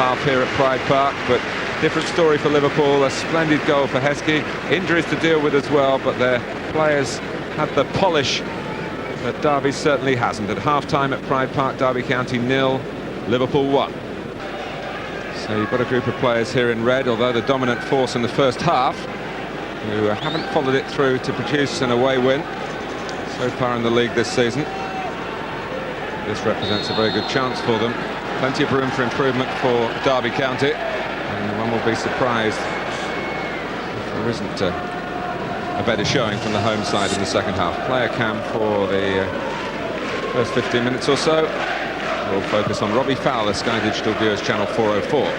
half here at Pride Park, but different story for Liverpool. A splendid goal for Heskey. Injuries to deal with as well, but their players had the polish that Derby certainly hasn't. At half-time at Pride Park, Derby County 0, Liverpool 1. So you've got a group of players here in red, although the dominant force in the first half, who haven't followed it through to produce an away win so far in the league this season. This represents a very good chance for them. Plenty of room for improvement for Derby County, and one will be surprised if there isn't a better showing from the home side in the second half. Player cam for the first 15 minutes or so. We'll focus on Robbie Fowler, Sky Digital Viewers Channel 404.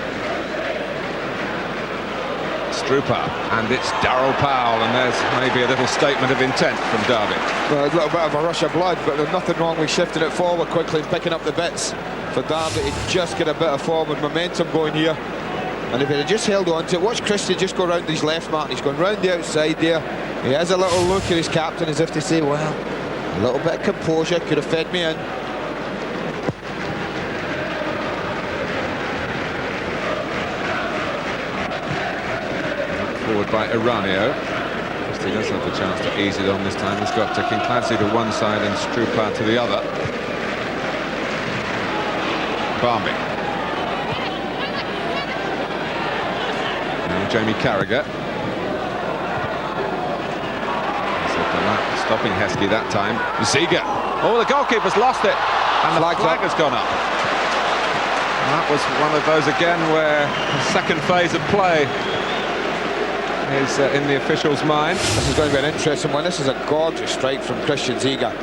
Strupar, and it's Darryl Powell, and there's maybe a little statement of intent from Derby. Well, a little bit of a rush of blood, but there's nothing wrong with shifting it forward quickly and picking up the bits for Derby to just get a bit of forward momentum going here. And if he had just held on to it, watch Christie just go round his left mark. He's going round the outside there. He has a little look at his captain as if to say, well, a little bit of composure could have fed me in. Forward by Iranio. He does have the chance to ease it on this time. He's got Kincladze to one side and Strupar to the other. Barmby. Now Jamie Carragher. Stopping Heskey that time. Ziga. Oh, the goalkeeper's lost it. And the flag has gone up. And that was one of those again where the second phase of play is in the official's mind. This is going to be an interesting one. This is a gorgeous strike from Christian Ziga.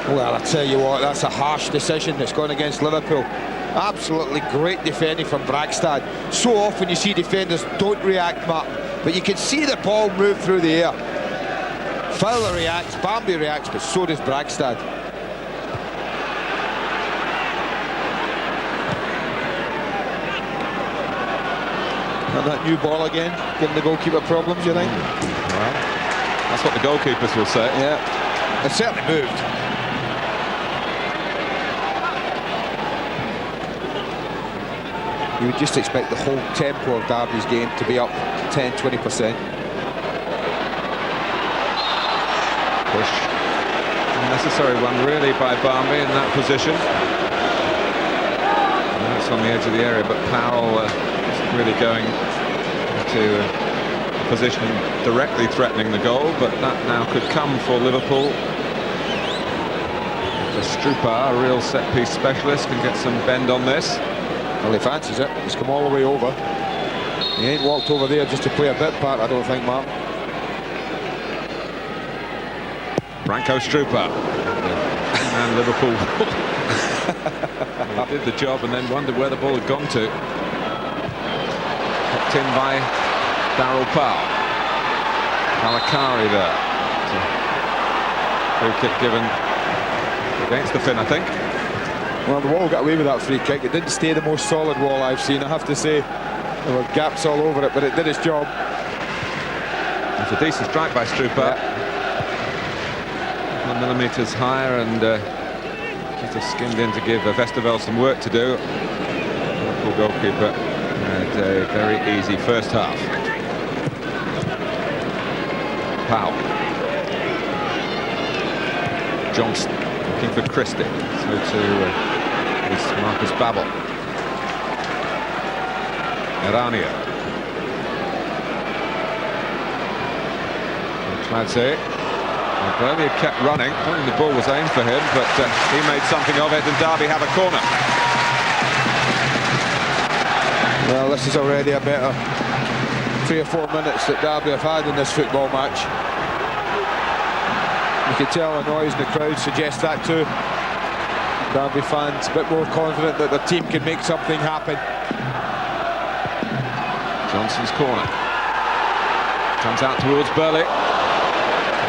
Well, I tell you what, that's a harsh decision that's gone against Liverpool. Absolutely great defending from Bragstad. So often you see defenders don't react, Mark, but you can see the ball move through the air. Fowler reacts, Bambi reacts, but so does Bragstad. And that new ball again, giving the goalkeeper problems, you think? Well, that's what the goalkeepers will say. Yeah, it certainly moved. You would just expect the whole tempo of Derby's game to be up 10-20%. Push. Unnecessary one, really, by Barmby in that position. And that's on the edge of the area, but Powell really going to a position directly threatening the goal, but that now could come for Liverpool. The Strupar, a real set-piece specialist, can get some bend on this. Well, he fancies it. He's come all the way over. He ain't walked over there just to play a bit part, I don't think, Mark. Branko Strupar. And Liverpool he did the job and then wondered where the ball had gone to. Hooked in by Darryl Powell. Palakari there. Free kick given against the Finn, I think. Well, the Wall got away with that free kick. It didn't stay the most solid Wall I've seen, I have to say. There were gaps all over it, but it did its job. It's a decent strike by Strupar. Yeah. 1 millimetres higher and just have skimmed in to give Vesterveld some work to do. Liverpool goalkeeper had a very easy first half. Powell. Johnson looking for Christie. So to is Marcus Babbel. Eranio. Cladze. Berger kept running. I don't think the ball was aimed for him, but he made something of it, and Derby have a corner. Well, this is already a better 3 or 4 minutes that Derby have had in this football match. You can tell the noise in the crowd suggests that too. Derby fans a bit more confident that their team can make something happen. Johnson's corner. Comes out towards Burley.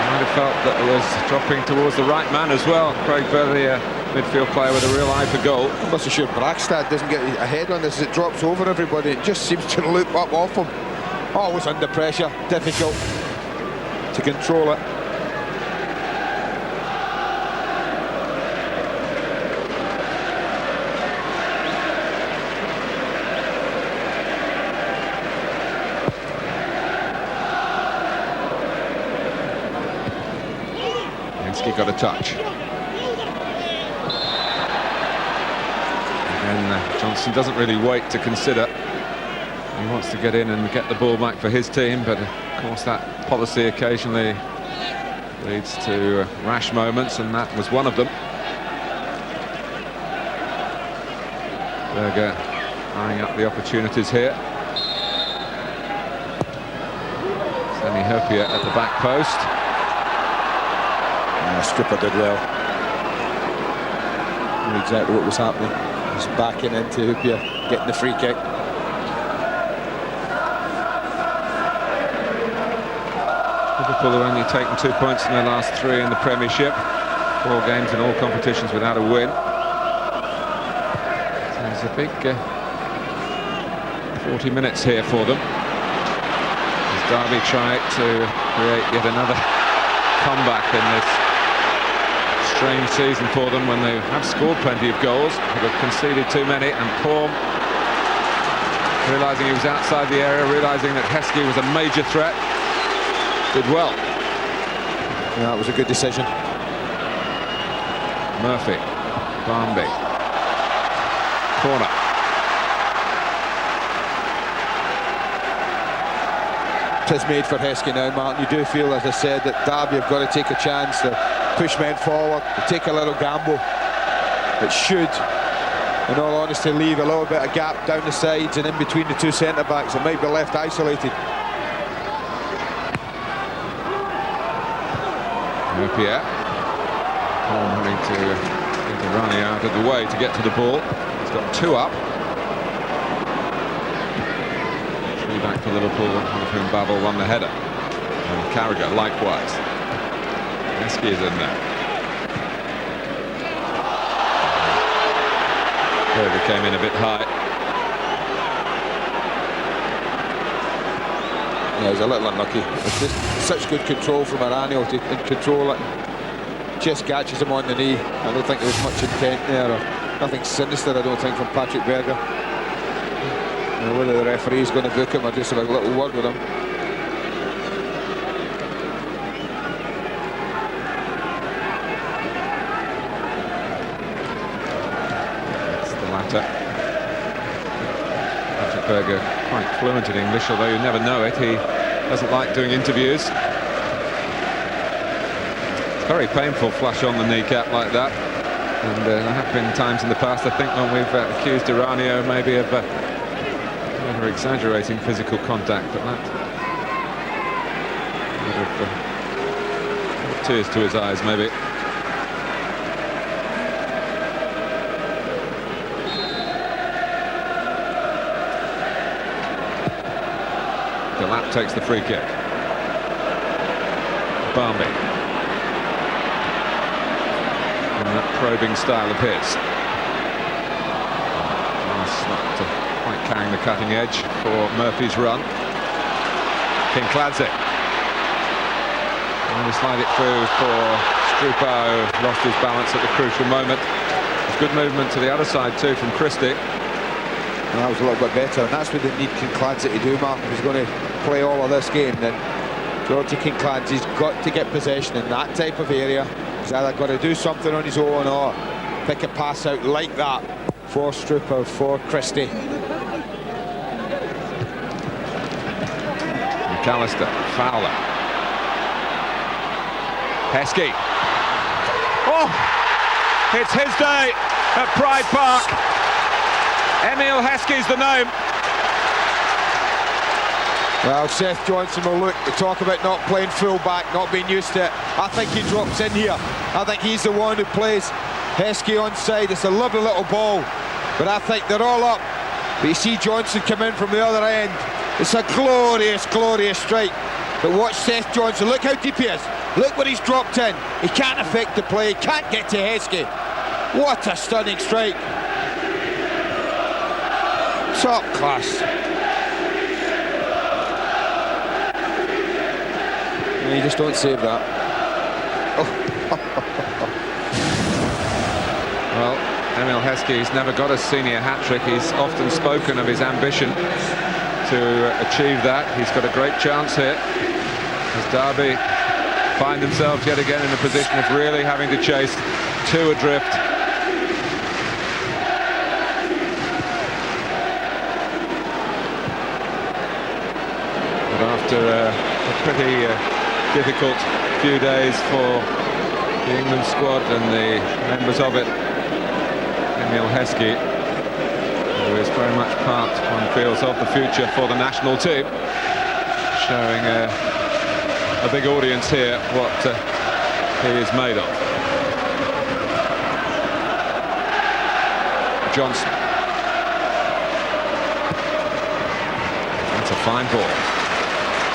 Might have felt that it was dropping towards the right man as well. Craig Burley, a midfield player with a real eye for goal. I'm not so sure Brackstad doesn't get ahead on this as it drops over everybody. It just seems to loop up off him. Always under pressure, difficult to control it. Heskey got a touch. And Johnson doesn't really wait to consider. He wants to get in and get the ball back for his team, but of course that policy occasionally leads to rash moments, and that was one of them. Berger eyeing up the opportunities here. Sammy Hopia at the back post. Stripper did well. Knew exactly what was happening. He's backing into Hopia, getting the free kick. Liverpool have only taken 2 points in their last 3 in the Premiership. 4 games in all competitions without a win. So it's a big 40 minutes here for them. As Derby try to create yet another comeback in this strange season for them, when they have scored plenty of goals but have conceded too many. And Paul, realising he was outside the area, realising that Heskey was a major threat, did well. Yeah, that was a good decision. Murphy, Barmby, corner. It is made for Heskey now, Martin. You do feel, as I said, that Derby have got to take a chance to push men forward, to take a little gamble. It should, in all honesty, leave a little bit of gap down the sides and in between the 2 centre-backs. It might be left isolated. Pierre. Paul having to get Rani out of the way to get to the ball. He's got 2 up. 3 back for Liverpool, one of whom Babbel won the header. And Carragher likewise. Heskey is in there. Berger came in a bit high. Yeah, he was a little unlucky. It's just such good control from Eranio to control it. Just catches him on the knee. I don't think there was much intent there, or nothing sinister, I don't think, from Patrik Berger. You know, whether the referee's going to book him or just have a little word with him. It's the latter. Patrik Berger, quite fluent in English, although you never know it. He doesn't like doing interviews. It's very painful, flush on the kneecap like that. And there have been times in the past, I think, when we've accused Eranio maybe of exaggerating physical contact, but that would have brought tears to his eyes, maybe. Delap takes the free kick. Barmby. In that probing style of his. Not quite carrying the cutting edge for Murphy's run. Kinkladze. And we slide it through for Strupo, lost his balance at the crucial moment. Good movement to the other side too from Christie. And that was a little bit better, and that's what they need Kinkladze to do, Mark. If he's going to play all of this game, then Georgie Kinkladze's got to get possession in that type of area. He's either got to do something on his own or pick a pass out like that. for Struper, for Christie. McAllister, Fowler. Heskey. Oh! It's his day at Pride Park. Emile Heskey's the name. Well, Seth Johnson will look. We talk about not playing full-back, not being used to it. I think he drops in here. I think he's the one who plays Heskey onside. It's a lovely little ball, but I think they're all up. But you see Johnson come in from the other end. It's a glorious, glorious strike. But watch Seth Johnson. Look how deep he is. Look what he's dropped in. He can't affect the play. He can't get to Heskey. What a stunning strike. Top class. And you just don't save that. Well, Emile Heskey's never got a senior hat-trick. He's often spoken of his ambition to achieve that. He's got a great chance here as Derby find themselves yet again in a position of really having to chase two adrift. But after a pretty difficult few days for the England squad and the members of it, Emile Heskey, who is very much part, one feels, of the future for the national team, showing a big audience here what he is made of. Johnson. That's a fine ball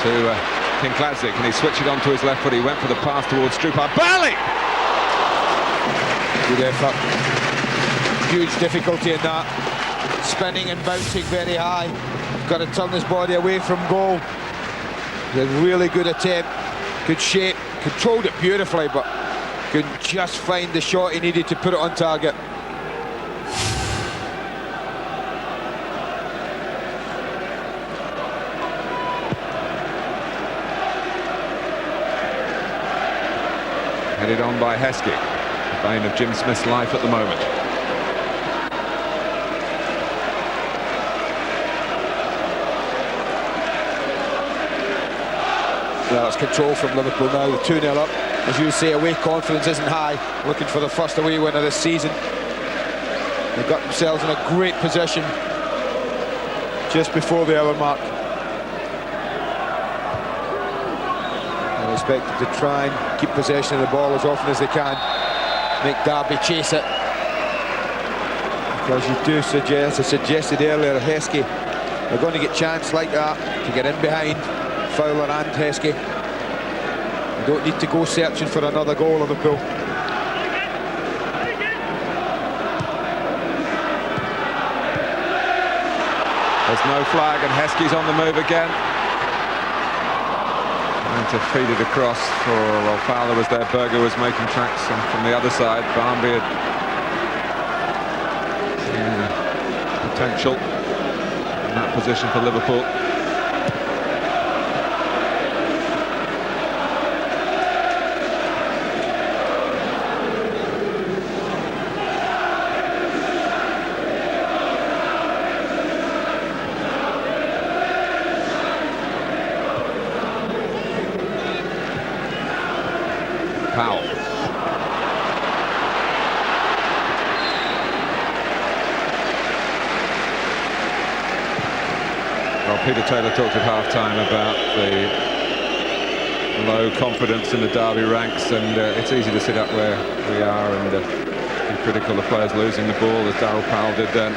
to Kinkladze. Can he switch it onto his left foot? He went for the pass towards Strupar. Bally! Good effort. Huge difficulty in that. Spinning and bouncing very high. Got to turn his body away from goal. A really good attempt. Good shape. Controlled it beautifully, but couldn't just find the shot he needed to put it on target. Headed on by Heskey, the bane of Jim Smith's life at the moment. Well, it's control from Liverpool now, 2-0 up. As you say, away confidence isn't high, looking for the first away win of this season. They've got themselves in a great position just before the hour mark. They're expected to try and keep possession of the ball as often as they can, make Derby chase it. Because you do suggest, I suggested earlier, Heskey, they're going to get chance like that to get in behind Fowler and Heskey. You don't need to go searching for another goal, Liverpool. There's no flag and Heskey's on the move again. Trying to feed it across for, well, Fowler was there, Berger was making tracks from the other side. Barnby had potential in that position for Liverpool. Powell. Well, Peter Taylor talked at half-time about the low confidence in the Derby ranks, and it's easy to sit up where we are and be critical of players losing the ball, as Darryl Powell did then.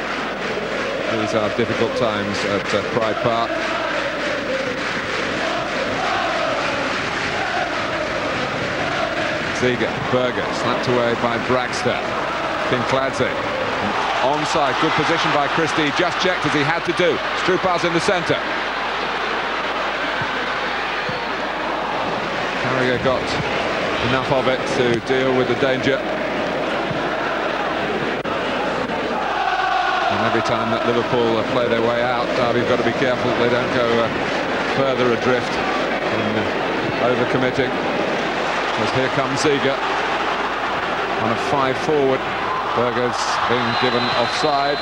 These are difficult times at Pride Park. Ziege, Berger, slapped away by Bragster. Kinkladze, onside, good position by Christie, just checked as he had to do. Strupar's in the centre. Carragher got enough of it to deal with the danger. And every time that Liverpool play their way out, Derby have got to be careful they don't go further adrift in overcommitting. As here comes Ziege on a 5 forward. Berger's been given offside.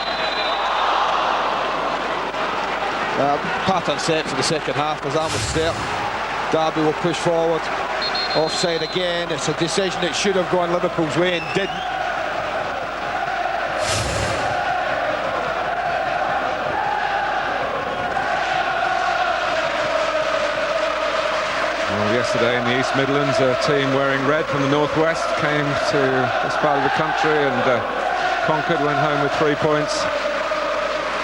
Pattern set for the second half. As Almost set. Derby will push forward. Offside again. It's a decision that should have gone Liverpool's way and didn't. Well, yesterday in the East Midlands, a team wearing red from the northwest came to this part of the country and conquered, went home with 3 points.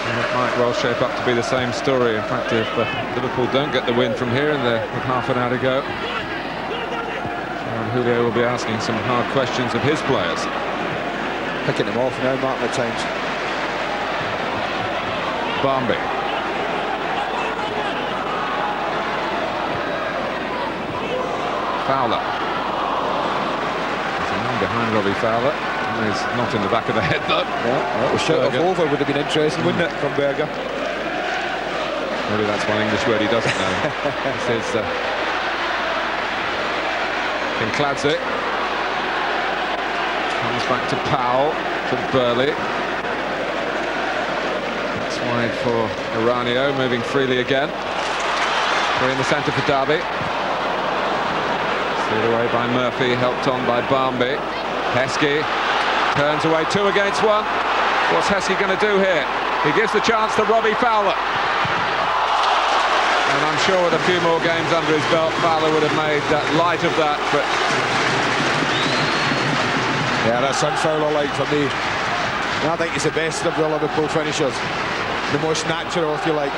And it might well shape up to be the same story. In fact, if Liverpool don't get the win from here, and they're with half an hour to go, Julio will be asking some hard questions of his players. Picking them off now, Martin, at times. Barmby. Fowler. There's a man behind Robbie Fowler. He's not in the back of the head, though. Yeah, well, a shot of over would have been interesting, wouldn't it, from Berger? Maybe that's one English word he doesn't know. This is Kincladze. Comes back to Powell, to Burley. That's wide for Iranio, moving freely again. Three in the centre for Derby. Steered away by Murphy, helped on by Barmby. Heskey turns away 2 against 1. What's Heskey going to do here? He gives the chance to Robbie Fowler. And I'm sure with a few more games under his belt, Fowler would have made light of that. But yeah, that's un-Fowler-like for me. And I think he's the best of the Liverpool finishers. The most natural, if you like.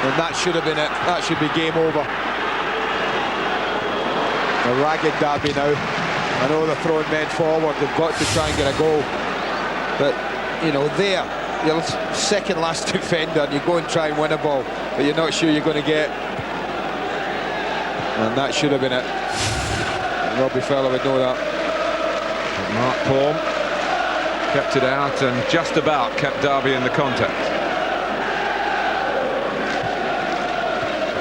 And that should have been it. That should be game over. A ragged Derby now. I know they're throwing men forward. They've got to try and get a goal. But, you know, you're second last defender and you go and try and win a ball, but you're not sure you're going to get. And that should have been it. And Robbie Fowler would know that. Mark Paul kept it out and just about kept Derby in the contest.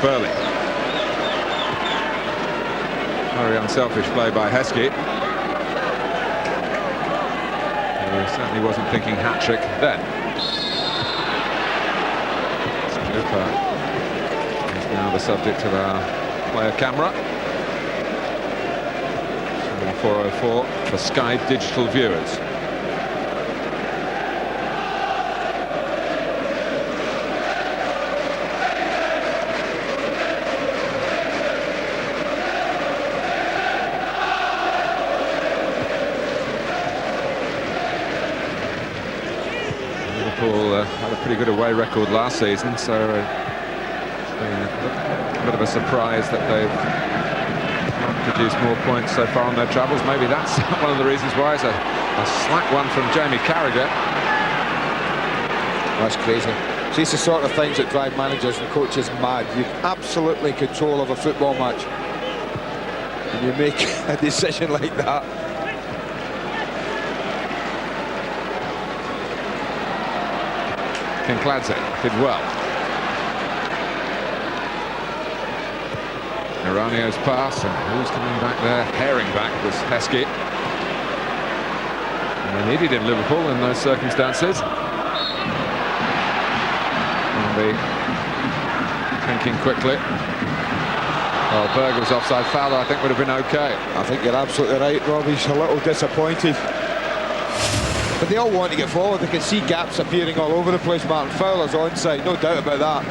Burley. Very unselfish play by Heskey. He certainly wasn't thinking hat-trick then. Cooper is now the subject of our player camera. 404 for Sky digital viewers. Had a pretty good away record last season, so it's been a bit of a surprise that they've not produced more points so far on their travels. Maybe that's one of the reasons why. It's a slack one from Jamie Carragher. That's crazy. See, it's the sort of things that drive managers and coaches mad. You're absolutely in control of a football match, and you make a decision like that. Kincladze did well. Iranio's pass, and who's coming back there? Herring back was Heskey. And they needed him, Liverpool, in those circumstances. And thinking quickly. Well, Berger was offside. Fowler, I think, would have been okay. I think you're absolutely right, Rob. He's a little disappointed. But they all want to get forward. They can see gaps appearing all over the place. Martin Fowler's onside, no doubt about that.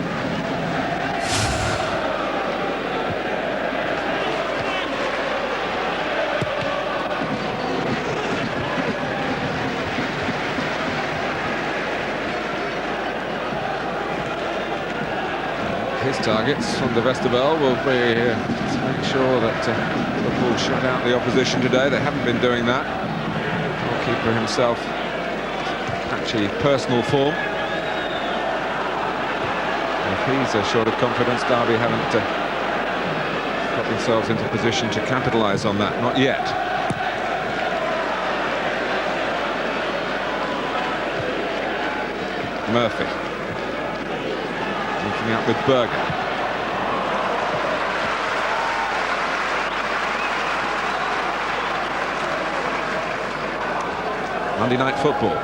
His targets from the Vesterveld will be to make sure that Liverpool shut out the opposition today. They haven't been doing that. Goalkeeper himself, patchy personal form. If he's short of confidence, Derby haven't got themselves into position to capitalise on that. Not yet. Murphy. Looking up with Berger. Monday Night Football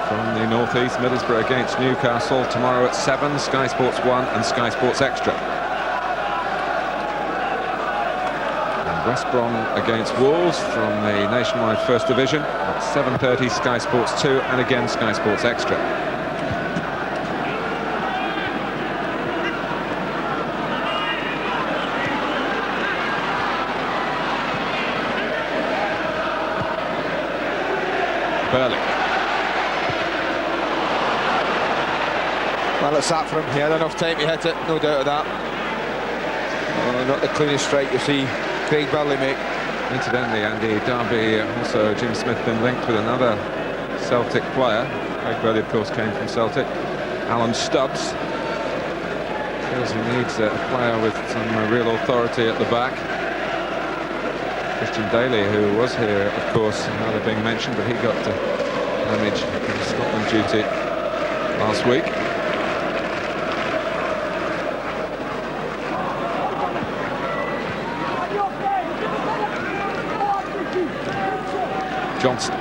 from the northeast. Middlesbrough against Newcastle tomorrow at 7. Sky Sports 1 and Sky Sports Extra. And West Brom against Wolves from the nationwide First Division at 7:30. Sky Sports 2 and again Sky Sports Extra. Burley. Well, it's that from him. He had enough time to hit it, no doubt of that. Not the cleanest strike you see Craig Burley make. Incidentally, Andy, Derby, also Jim Smith been linked with another Celtic player. Craig Burley, of course, came from Celtic. Alan Stubbs. Feels he needs a player with some real authority at the back. Christian Daly, who was here, of course, now they're being mentioned, but he got damage in Scotland duty last week. Johnson.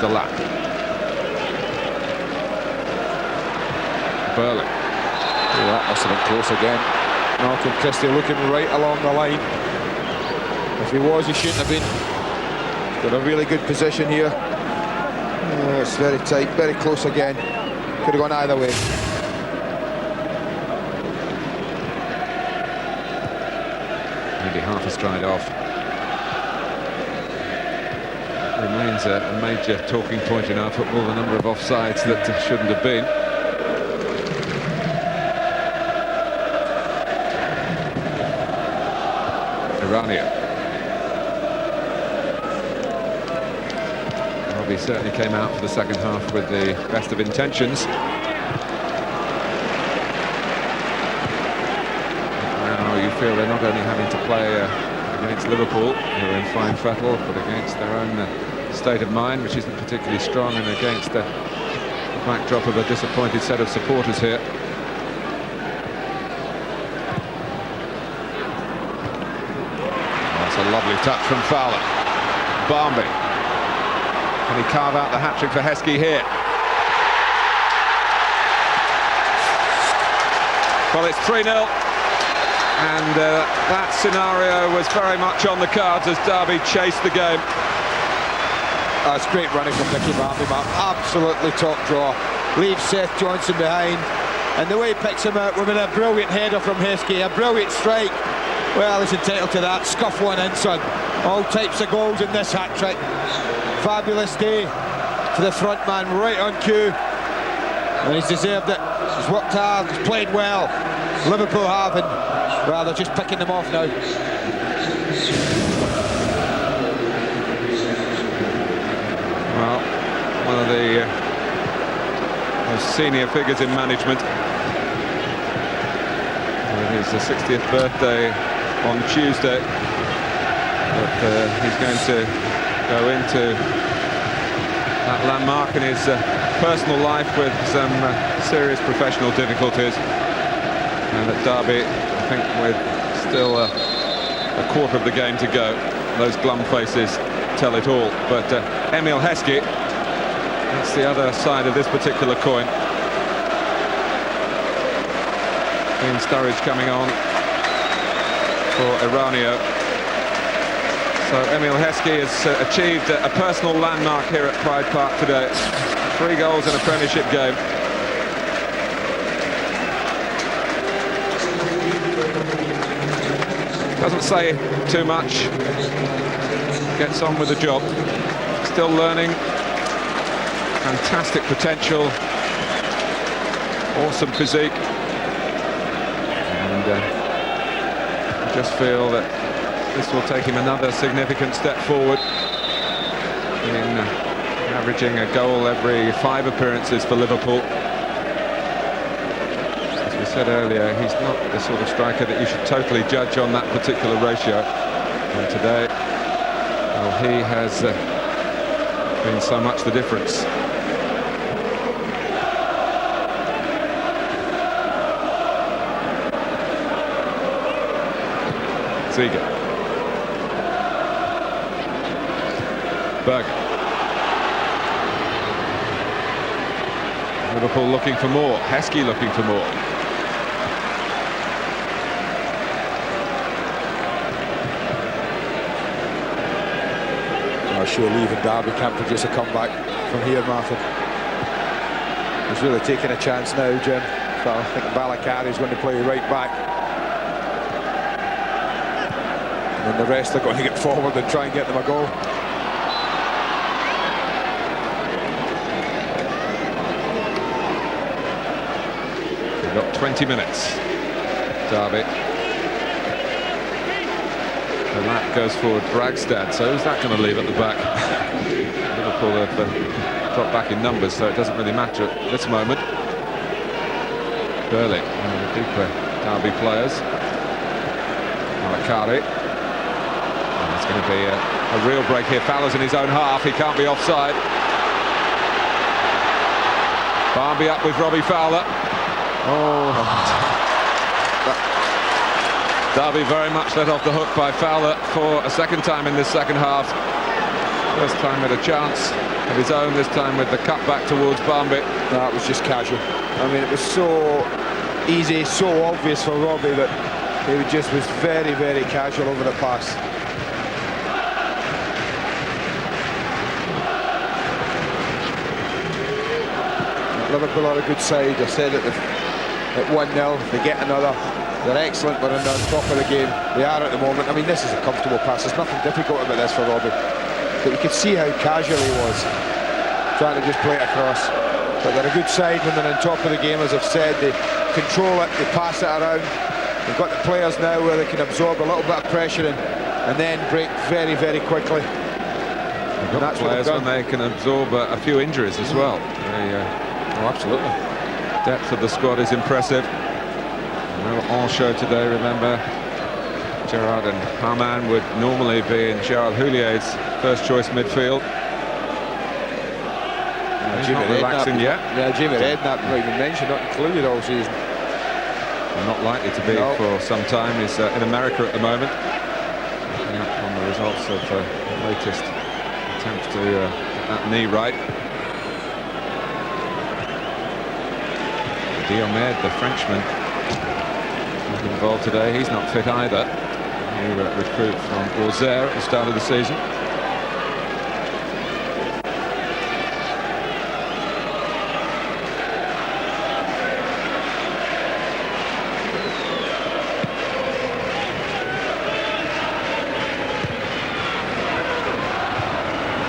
Delap. Burley. That must have been close again. Malcolm Christie looking right along the line. If he was, he shouldn't have been. He's got a really good position here. Oh, it's very tight, very close again. Could have gone either way. Maybe half a stride off. Remains a major talking point in our football, the number of offsides that shouldn't have been. Robbie certainly came out for the second half with the best of intentions. Now you feel they're not only having to play against Liverpool, who are in fine fettle, but against their own state of mind, which isn't particularly strong, and against the backdrop of a disappointed set of supporters here. A lovely touch from Fowler. Barmby. Can he carve out the hat-trick for Heskey here? Well, it's 3-0. And that scenario was very much on the cards as Derby chased the game. That's great running from Nicky Barmby, Mark. Absolutely top draw. Leaves Seth Johnson behind. And the way he picks him out with a brilliant header from Heskey, a brilliant strike. Well, he's entitled to that. Scuff one in, son. All types of goals in this hat-trick. Fabulous day for the front man, right on cue. And he's deserved it. He's worked hard, he's played well. Liverpool have, and well, they're just picking them off now. Well, one of the most senior figures in management. It is his 60th birthday on Tuesday, but he's going to go into that landmark in his personal life with some serious professional difficulties, and at Derby, I think with still a quarter of the game to go, those glum faces tell it all. But Emile Heskey, that's the other side of this particular coin. Ian Sturridge coming on for Iranio. So Emile Heskey has achieved a personal landmark here at Pride Park today. 3 goals in a Premiership game. Doesn't say too much. Gets on with the job. Still learning. Fantastic potential. Awesome physique. And I just feel that this will take him another significant step forward in averaging a goal every 5 appearances for Liverpool. As we said earlier, he's not the sort of striker that you should totally judge on that particular ratio. And today, well, he has been so much the difference. Ziege. Berger. Liverpool looking for more. Heskey looking for more. I'm sure leaving Derby can't produce a comeback from here, Martin. He's really taking a chance now, Jim. So I think Balakari is going to play right back. And then the rest are going to get forward and try and get them a goal. We've got 20 minutes. Derby. And that goes forward Bragstad, so who's that going to leave at the back? Liverpool have dropped back in numbers, so it doesn't really matter at this moment. Burley, one of the deeper Derby players. Malakari. And it's going to be a real break here. Fowler's in his own half, he can't be offside. Barmby up with Robbie Fowler. Derby very much let off the hook by Fowler for a second time in this second half. First time with a chance of his own, this time with the cut back towards Barmby. That was just casual. I mean, it was so easy, so obvious for Robbie that he just was very, very casual over the pass. Liverpool are a good side. I said it at 1-0, they get another. They're excellent, but on top of the game. They are at the moment. I mean, this is a comfortable pass. There's nothing difficult about this for Robbie. But you could see how casual he was, trying to just play it across. But they're a good side when they're on top of the game, as I've said. They control it, they pass it around. They've got the players now where they can absorb a little bit of pressure and then break very, very quickly. They've got players when they can absorb a few injuries as well. Oh, absolutely. Depth of the squad is impressive. On show today, remember, Gerrard and Hamann would normally be in Gerard Houlier's first choice midfield. He's not relaxing yet. Yeah, Jamie Redknapp, not even mentioned, not included all season. Not likely to be for some time. He's in America at the moment, looking up on the results of the latest attempt to get that knee right. Diomed, the Frenchman, involved today. He's not fit either. New recruit from Auxerre at the start of the season.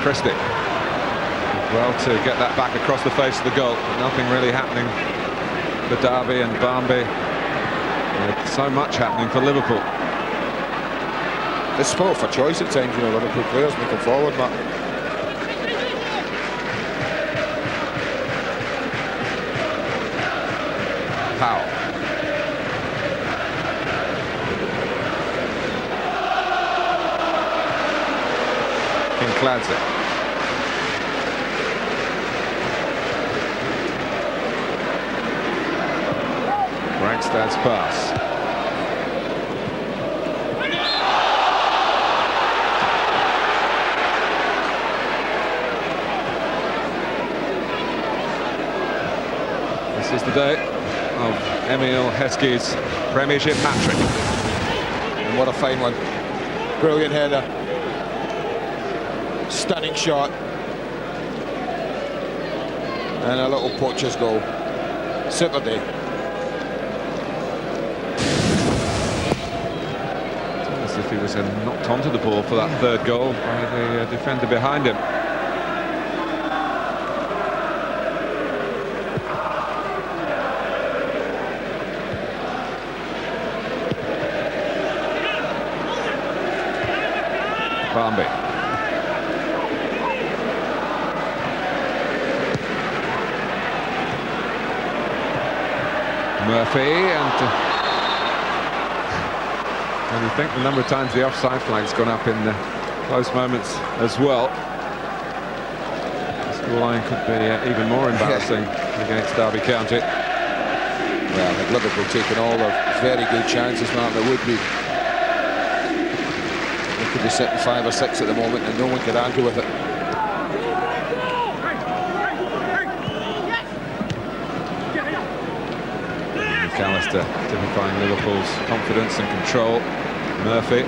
Christie. Well, to get that back across the face of the goal. Nothing really happening for Derby and Barmby. So much happening for Liverpool. It's sport for choice at times, you know, Liverpool players making forward, Matt. Powell. Kinkladze. Bragstad's pass. This is the day of Emile Heskey's Premiership hat-trick. And what a fine one. Brilliant header. Stunning shot. And a little poacher's goal. Super day. As if he was knocked onto the ball for that third goal by the defender behind him. Barmby. Murphy, and you think the number of times the offside flag's gone up in close moments as well. The scoreline could be even more embarrassing against Derby County. Well, I think Liverpool taking all their very good chances, Martin. There would be. They could be sitting 5 or 6 at the moment, and no one could argue with it. McAllister typifying Liverpool's confidence and control. Murphy.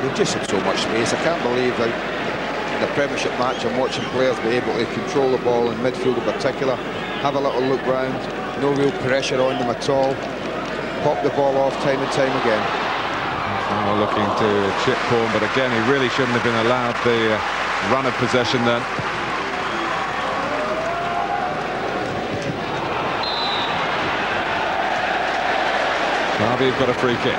They've just had so much space. I can't believe that in a Premiership match I'm watching players be able to control the ball in midfield in particular, have a little look round, no real pressure on them at all, pop the ball off time and time again. Now looking to chip Pawn, but again he really shouldn't have been allowed the run of possession then. Derby have got a free kick.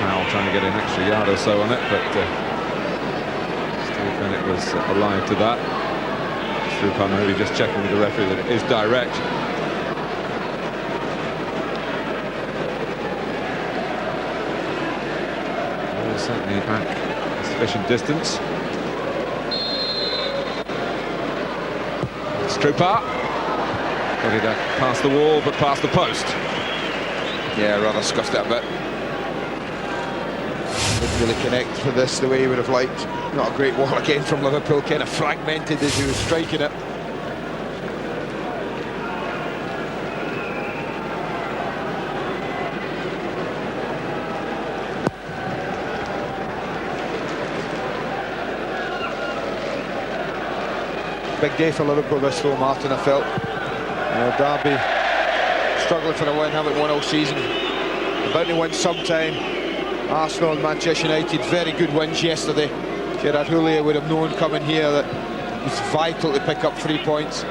Now trying to get an extra yard or so on it, but Steve Bennett was alive to that. Strupan maybe just checking with the referee that it is direct. Certainly back a sufficient distance. Strupa got it past the wall, but past the post. Yeah, rather scuffed it a bit. Didn't really connect for this the way he would have liked. Not a great wall again from Liverpool, kind of fragmented as he was striking it. Big day for Liverpool this though, Martin, I felt. Derby struggling for a win, haven't won all season. About to win sometime. Arsenal and Manchester United, very good wins yesterday. Gerard Houllier would have known coming here that it's vital to pick up 3 points.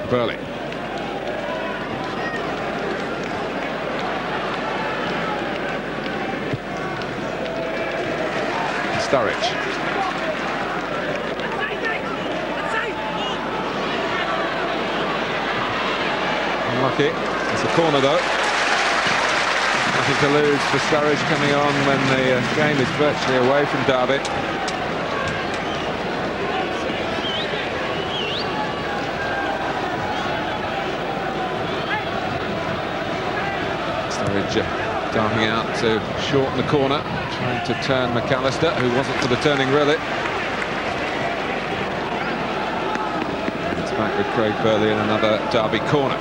Burley. Sturridge. Unlucky. It's a corner though. Nothing to lose for Sturridge coming on when the game is virtually away from Derby. Sturridge darting out to shorten the corner, trying to turn McAllister, who wasn't for the turning really. And it's back with Craig Burley in another Derby corner.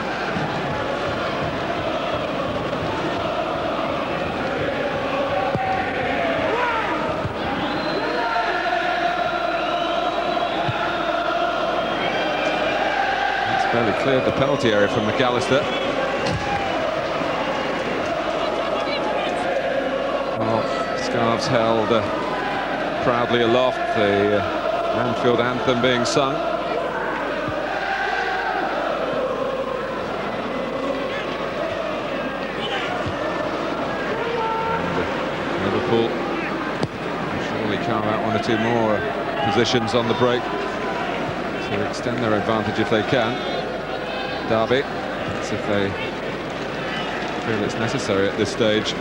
It's barely cleared the penalty area from McAllister. Scarves held proudly aloft, the Anfield anthem being sung. And Liverpool surely carve out 1 or 2 more positions on the break to extend their advantage if they can. Derby, that's if they feel it's necessary at this stage.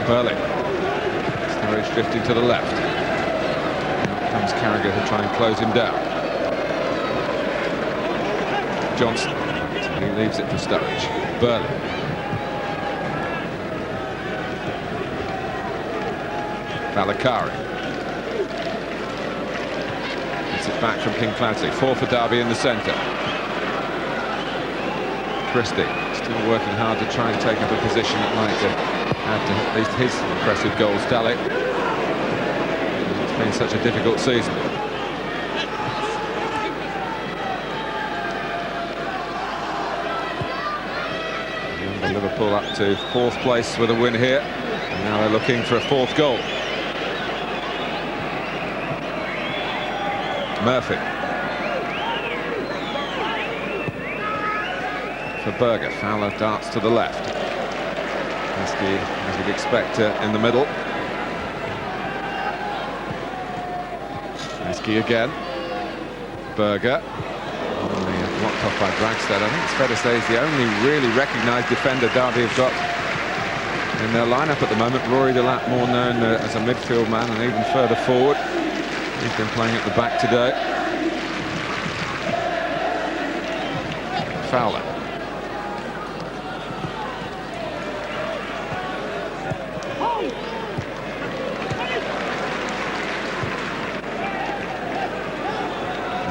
Burley. Sturridge drifting to the left. Out comes Carragher to try and close him down. Johnson. So he leaves it for Sturridge. Burley. Valakari. Gets it back from King Clancy. 4 for Derby in the centre. Christie still working hard to try and take up a position that might add to at least his impressive goals tally. It's been such a difficult season. Remember Liverpool up to 4th place with a win here, and now they're looking for a 4th goal. Murphy. For Berger, Fowler darts to the left. Heskey, as you'd expect, in the middle. Heskey again. Berger. Blocked off by Dragstead. I think it's fair to say he's the only really recognised defender Derby have got in their lineup at the moment. Rory Delap, more known as a midfield man and even further forward. He's been playing at the back today. Fowler.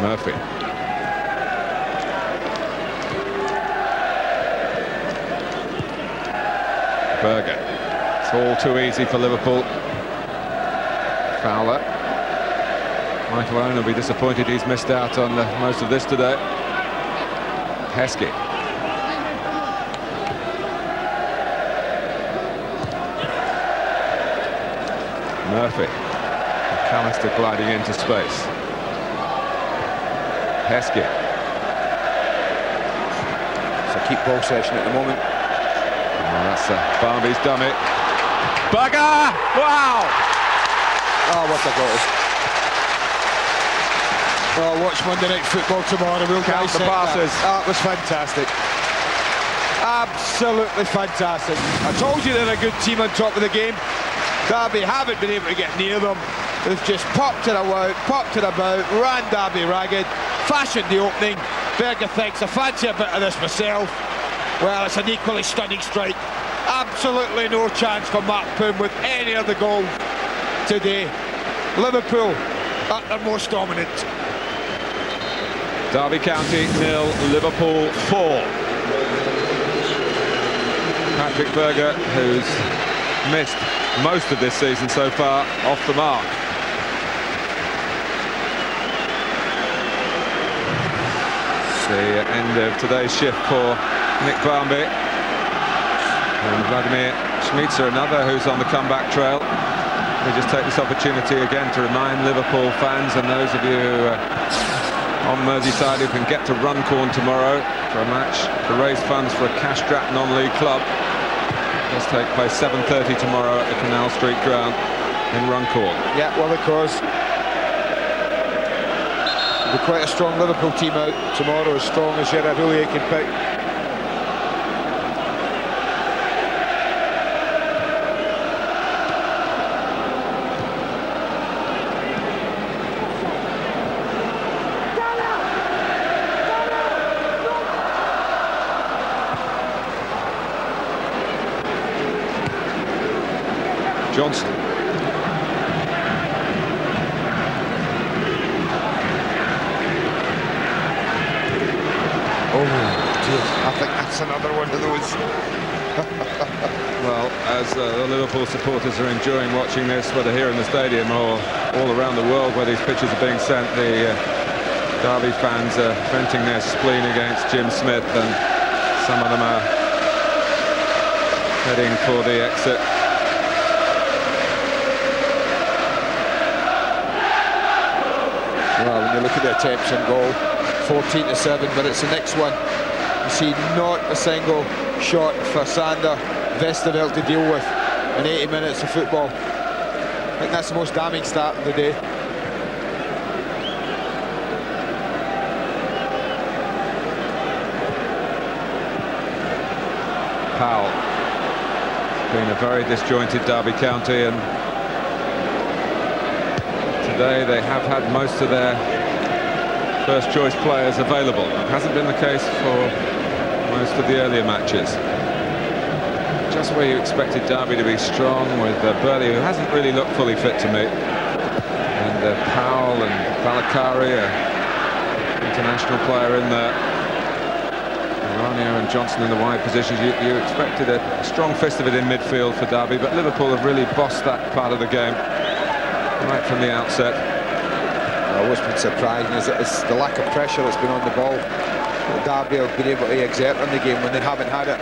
Murphy. Berger. It's all too easy for Liverpool. Fowler. Michael Owen will be disappointed he's missed out on most of this today. Heskey. Murphy. McAllister gliding into space. Heskey. It's a keep ball session at the moment. Oh, that's Barmby's done it. Berger! Wow! Oh, what a goal. Oh, watch Monday Night Football tomorrow. We'll count the passes. That was fantastic. Absolutely fantastic. I told you they're a good team on top of the game. Derby haven't been able to get near them. They've just popped it about, ran Derby ragged, fashioned the opening. Berger thinks, I fancy a bit of this myself. Well, it's an equally stunning strike. Absolutely no chance for Mark Poom with any other goal today. Liverpool at their most dominant. Derby County 0, Liverpool 4. Patrik Berger, who's missed most of this season so far, off the mark. The end of today's shift for Nick Barmby. And Vladimir Schmitzer, another who's on the comeback trail. We just take this opportunity again to remind Liverpool fans and those of you on Merseyside who can get to Runcorn tomorrow for a match to raise funds for a cash-strapped non-league club. It does take place 7:30 tomorrow at the Canal Street ground in Runcorn. Yeah, well, of course. Be quite a strong Liverpool team out tomorrow, as strong as Gerardo can pick. Johnson. Oh, dear. I think that's another one of those. Well, as the Liverpool supporters are enjoying watching this, whether here in the stadium or all around the world where these pictures are being sent, the Derby fans are venting their spleen against Jim Smith, and some of them are heading for the exit. Well, when you look at the attempts on goal, 14-7, but it's the next one. You see not a single shot for Sander Westerveld to deal with in 80 minutes of football. I think that's the most damning start of the day. Powell. Been a very disjointed Derby County, and today they have had most of their first choice players available. It hasn't been the case for most of the earlier matches. Just where you expected Derby to be strong, with Burley, who hasn't really looked fully fit to me, and Powell and Valakari, an international player in there, Ranio and Johnson in the wide positions. You expected a strong fist of it in midfield for Derby, but Liverpool have really bossed that part of the game right from the outset. What's been surprising is the lack of pressure that's been on the ball that Derby have been able to exert on the game when they haven't had it.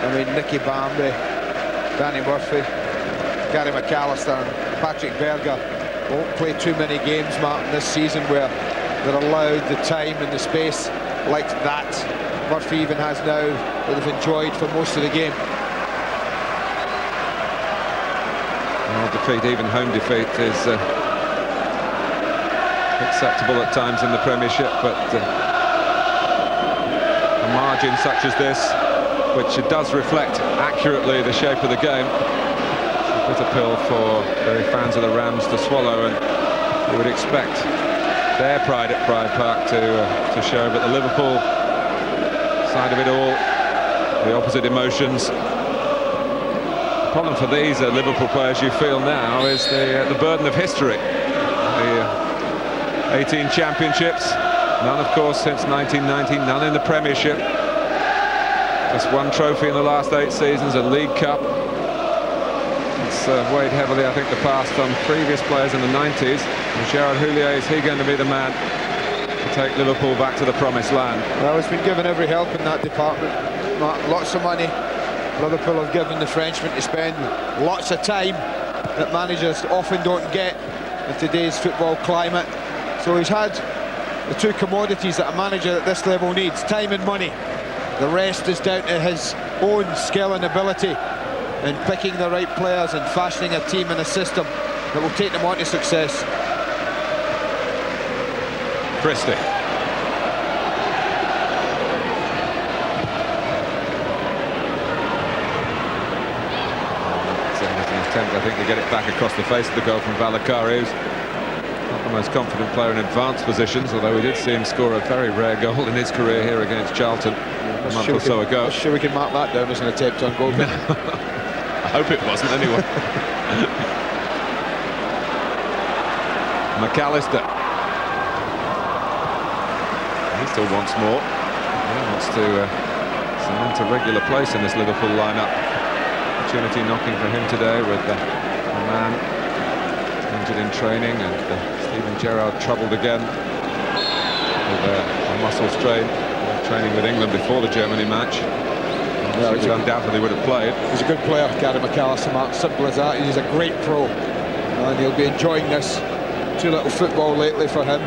I mean, Nicky Barmby, Danny Murphy, Gary McAllister and Patrik Berger won't play too many games, Martin, this season where they're allowed the time and the space like that Murphy even has now, that they've enjoyed for most of the game. Well, defeat, even home defeat, is acceptable at times in the Premiership, but a margin such as this, which does reflect accurately the shape of the game, is a pill for the fans of the Rams to swallow, and you would expect their pride at Pride Park to show, but the Liverpool side of it all, the opposite emotions. The problem for these Liverpool players, you feel now, is the burden of history. 18 championships, none of course since 1990, none in the Premiership. Just one trophy in the last 8 seasons, a League Cup. It's weighed heavily, I think, the past on previous players in the 90s. And Gerard Houllier, is he going to be the man to take Liverpool back to the promised land? Well, he's been given every help in that department. Lots of money. Liverpool have given the Frenchman to spend lots of time that managers often don't get in today's football climate. So he's had the two commodities that a manager at this level needs, time and money. The rest is down to his own skill and ability in picking the right players and fashioning a team and a system that will take them on to success. Christie. Attempt, I think, to get it back across the face of the goal from Valakari, who's not the most confident player in advanced positions, although we did see him score a very rare goal in his career here against Charlton a month or so ago. I'm sure we can mark that down as an attempt on goal. I hope it wasn't anyway. McAllister. He still wants more. He wants to cement a regular place in this Liverpool lineup. Opportunity knocking for him today with a man injured in training, and Steven Gerrard troubled again with a muscle strain, training with England before the Germany match. Yeah, he undoubtedly would have played. He's a good player, Gary McAllister, Mark. Simple as that. He's a great pro, and he'll be enjoying this. Too little football lately for him.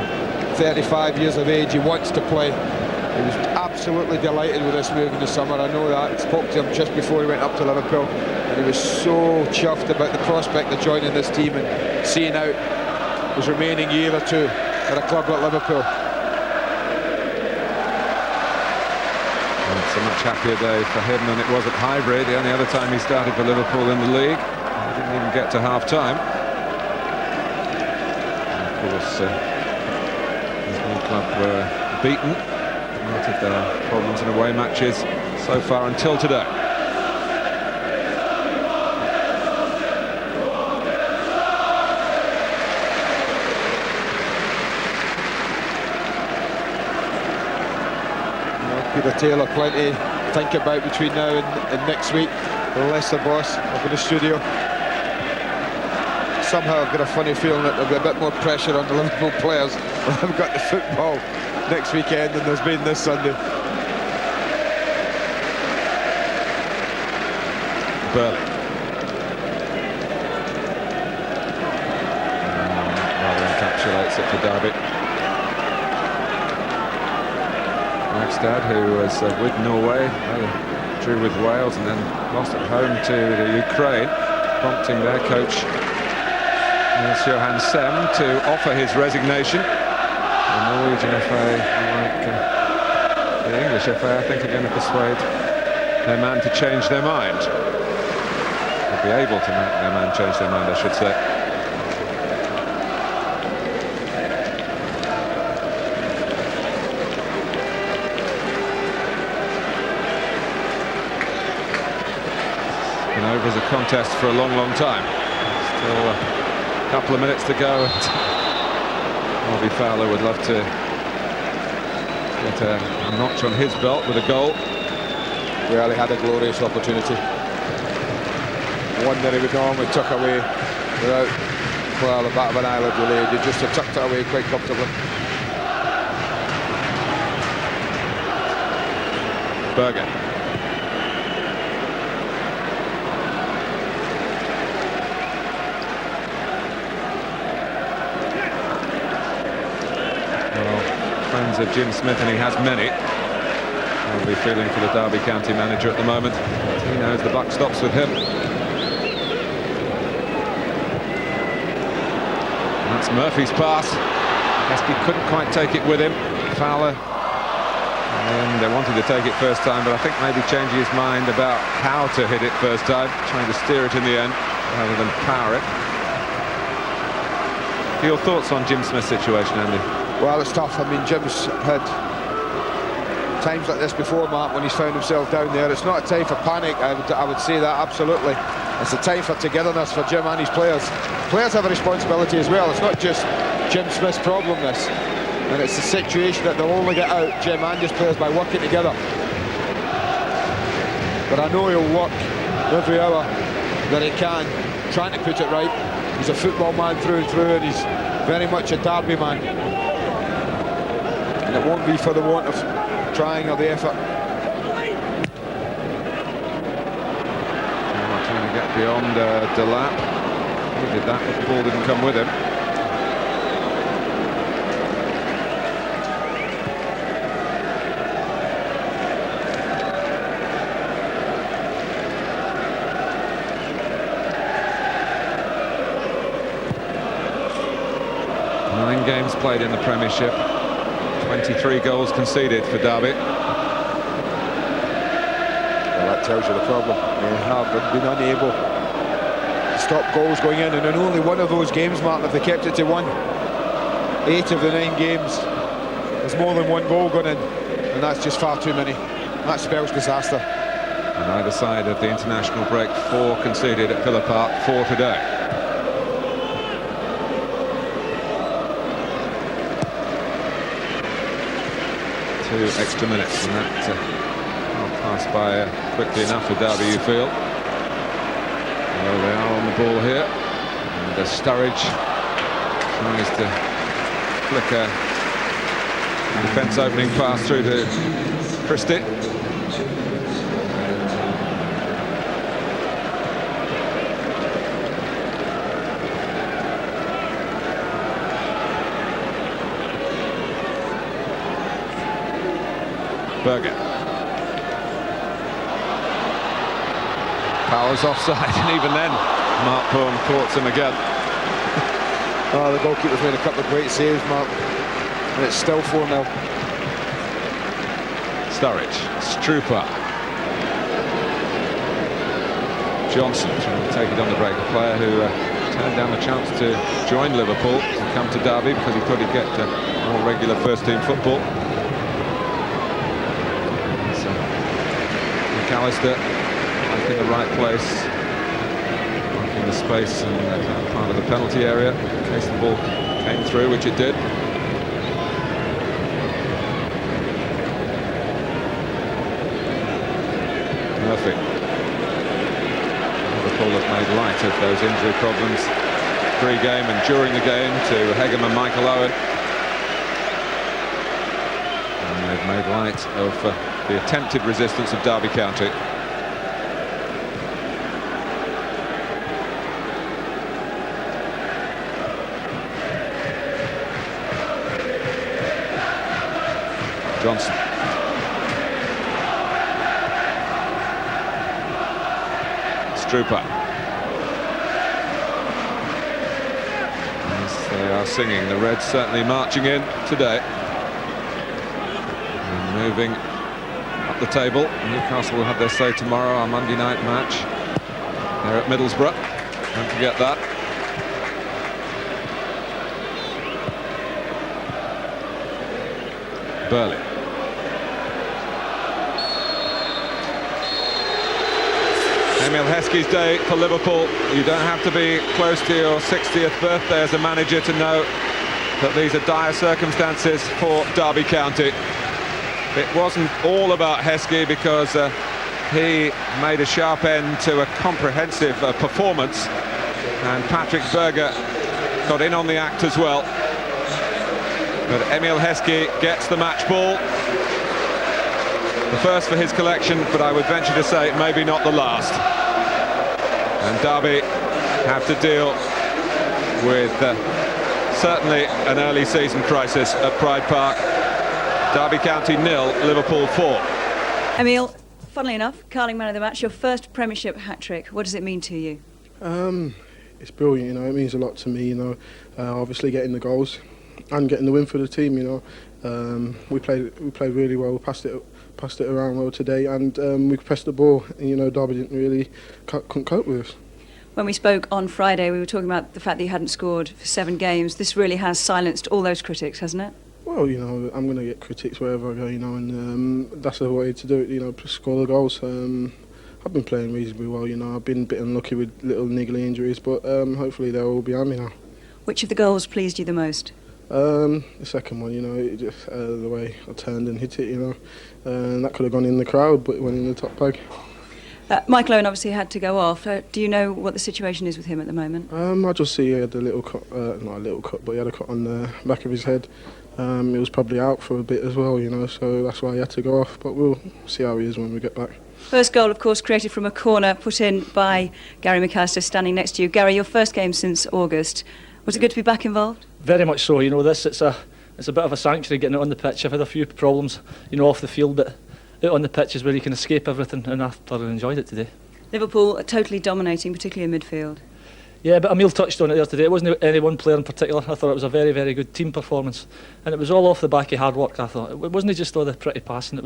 35 years of age, he wants to play. He was absolutely delighted with this move in the summer. I know that. I spoke to him just before he went up to Liverpool, and he was so chuffed about the prospect of joining this team and seeing out his remaining year or two at a club like Liverpool. And it's a much happier day for him than it was at Highbury, the only other time he started for Liverpool in the league. He didn't even get to half-time. Of course, his new club were beaten out of their problems in away matches so far until today. Peter Taylor, plenty to think about between now and next week. The Leicester boss up in the studio. Somehow I've got a funny feeling that there'll be a bit more pressure on the Liverpool players when they've got the football next weekend than there's been this Sunday. Burley. Rather encapsulates it for Derby. Magstad, who was with Norway, drew with Wales and then lost at home to the Ukraine, prompting their coach Johan Sem to offer his resignation. The Norwegian FA, like the English FA, I think are going to persuade their man to change their mind. They'll be able to make their man change their mind, I should say. Been over as a contest for a long, long time. Still a couple of minutes to go. Robbie Fowler would love to get a notch on his belt with a goal. Well, he had a glorious opportunity. One that he would normally tuck away without, well, a bat of an eyelid really. He just tucked it away quite comfortably. Berger. Friends of Jim Smith, and he has many. He'll be feeling for the Derby County manager at the moment. He knows the buck stops with him. And that's Murphy's pass. Heskey couldn't quite take it with him. Fowler, and they wanted to take it first time, but I think maybe changing his mind about how to hit it first time, trying to steer it in the end rather than power it. Your thoughts on Jim Smith's situation, Andy? Well, it's tough. I mean, Jim's had times like this before, Mark, when he's found himself down there. It's not a time for panic, I would say that, absolutely. It's a time for togetherness for Jim and his players. Players have a responsibility as well. It's not just Jim Smith's problem, this. And it's a situation that they'll only get out, Jim and his players, by working together. But I know he'll work every hour that he can, trying to put it right. He's a football man through and through, and he's very much a Derby man. And it won't be for the want of trying or the effort. Trying to get beyond Delap. He did that, but the ball didn't come with him. Games played in the Premiership, 23 goals conceded for Derby. Well, that tells you the problem. They have been unable to stop goals going in, and in only one of those games, Martin, if they kept it to 1, 8 of the 9 games, there's more than 1 goal gone in, and that's just far too many. That spells disaster. On either side of the international break, 4 conceded at Villa Park, 4 today. 2 extra minutes, and that will pass by quickly enough for Derby, you feel. Well, they are on the ball here, and Sturridge tries to flick a defence opening pass through to Christie. Berger. Powers offside, and even then Mark Bourne caught him again. Oh, the goalkeeper's made a couple of great saves, Mark, and it's still 4-0. Sturridge, Strupa, Johnson trying to take it on the break. A player who turned down the chance to join Liverpool and come to Derby because he thought he'd get more regular first-team football. McAllister back in the right place, marking the space in that part of the penalty area in case the ball came through, which it did. Murphy. Liverpool have made light of those injury problems pre-game and during the game to Hegham and Michael Owen. And they've made light of the attempted resistance of Derby County. Johnson. Strupa. As they are singing, the Reds certainly marching in today. And moving up the table. Newcastle will have their say tomorrow, our Monday night match. They're at Middlesbrough. Don't forget that. Burley. Emile Heskey's day for Liverpool. You don't have to be close to your 60th birthday as a manager to know that these are dire circumstances for Derby County. It wasn't all about Heskey because he made a sharp end to a comprehensive performance, and Patrik Berger got in on the act as well. But Emile Heskey gets the match ball. The first for his collection, but I would venture to say maybe not the last. And Derby have to deal with certainly an early season crisis at Pride Park. Derby County 0, Liverpool 4. Emile, funnily enough, Carling man of the match, your first Premiership hat-trick. What does it mean to you? It's brilliant, you know. It means a lot to me, you know. Obviously getting the goals and getting the win for the team, you know. We played really well. We passed it around well today, and we pressed the ball. And, you know, Derby couldn't cope with us. When we spoke on Friday, we were talking about the fact that you hadn't scored for 7 games. This really has silenced all those critics, hasn't it? Well, you know, I'm going to get critics wherever I go, you know, and that's the way to do it, you know, score the goals. I've been playing reasonably well, you know. I've been a bit unlucky with little niggly injuries, but hopefully they'll all be on me now. Which of the goals pleased you the most? The second one, it just, the way I turned and hit it, and that could have gone in the crowd, but it went in the top bag. Michael Owen obviously had to go off. Do you know what the situation is with him at the moment? I just see he had a little cut, not a little cut, but he had a cut on the back of his head. He was probably out for a bit as well, so that's why he had to go off. But we'll see how he is when we get back. First goal, of course, created from a corner, put in by Gary McAllister, standing next to you. Gary, your first game since August. Was it good to be back involved? Very much so. It's a bit of a sanctuary getting it on the pitch. I've had a few problems, off the field, but out on the pitch is where you can escape everything, and I thoroughly enjoyed it today. Liverpool are totally dominating, particularly in midfield. Yeah, but Emile touched on it there today. It wasn't any one player in particular. I thought it was a very, very good team performance, and it was all off the back of hard work. I thought it wasn't just all the pretty passing.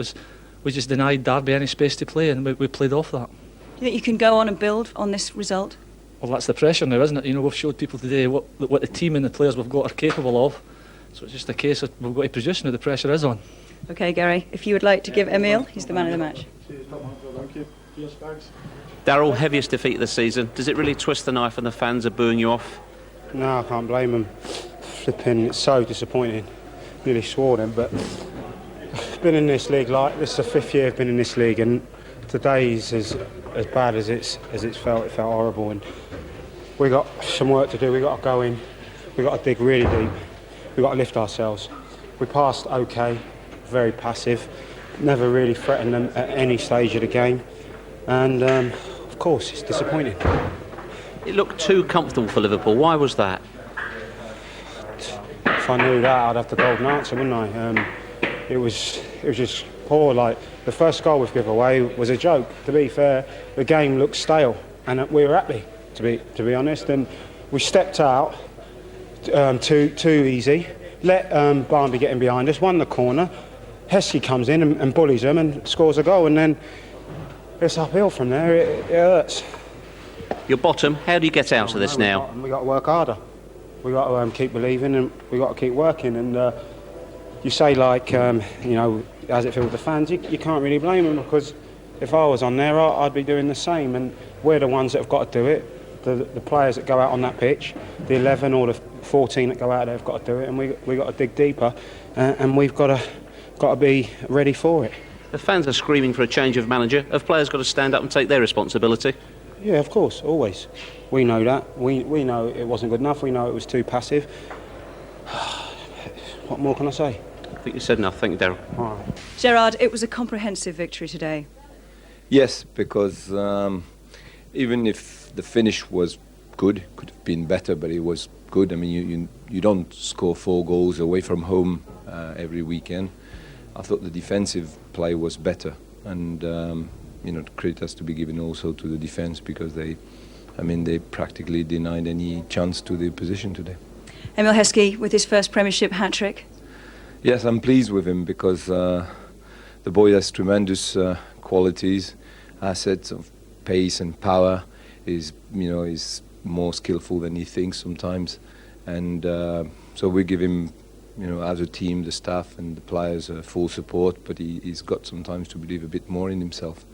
We just denied Derby any space to play, and we played off that. Do you think you can go on and build on this result? Well, that's the pressure now, isn't it? We've showed people today what the team and the players we've got are capable of. So it's just a case of we've got to produce now. The pressure is on. OK, Gary, if you would like to give Emile, he's the man of the match. Cheers, thank you. Cheers, thanks. Darryl, heaviest defeat of the season. Does it really twist the knife and the fans are booing you off? No, I can't blame them. Flipping, it's so disappointing. Nearly swore them, but been in this league, this is the 5th year I've been in this league, and today's as bad as it's felt. It felt horrible, and we got some work to do. We got to go in. We got to dig really deep. We got to lift ourselves. We passed okay, very passive, never really threatened them at any stage of the game, and of course it's disappointing. It looked too comfortable for Liverpool. Why was that? If I knew that, I'd have the golden answer, wouldn't I? It was just poor. Like the first goal we've given away was a joke. To be fair, the game looked stale, and we were happy to be honest. And we stepped out too easy. Let Barnby get in behind us. Won the corner. Heskey comes in and bullies them and scores a goal, and then it's uphill from there. It hurts. You're bottom. How do you get out of this now? We got to work harder. We got to keep believing, and we got to keep working. And you say how's it feel with the fans? You can't really blame them, because if I was on there, I'd be doing the same. And we're the ones that have got to do it. The players that go out on that pitch, the 11 or the 14 that go out there have got to do it, and we got to dig deeper, and we've got to be ready for it. The fans are screaming for a change of manager. Have players got to stand up and take their responsibility? Yeah, of course, always. We know that. We know it wasn't good enough. We know it was too passive. What more can I say? I think you said enough. Thank you, Darryl. All right. Gerard, it was a comprehensive victory today. Yes, because even if the finish was good, could have been better, but it was good. I mean, you don't score 4 goals away from home every weekend. I thought the defensive play was better, and credit has to be given also to the defence, because they practically denied any chance to the opposition today. Emile Heskey with his first Premiership hat-trick. Yes, I'm pleased with him, because the boy has tremendous qualities, assets of pace and power. Is more skillful than he thinks sometimes, and so we give him, as a team, the staff and the players, full support. But he's got sometimes to believe a bit more in himself.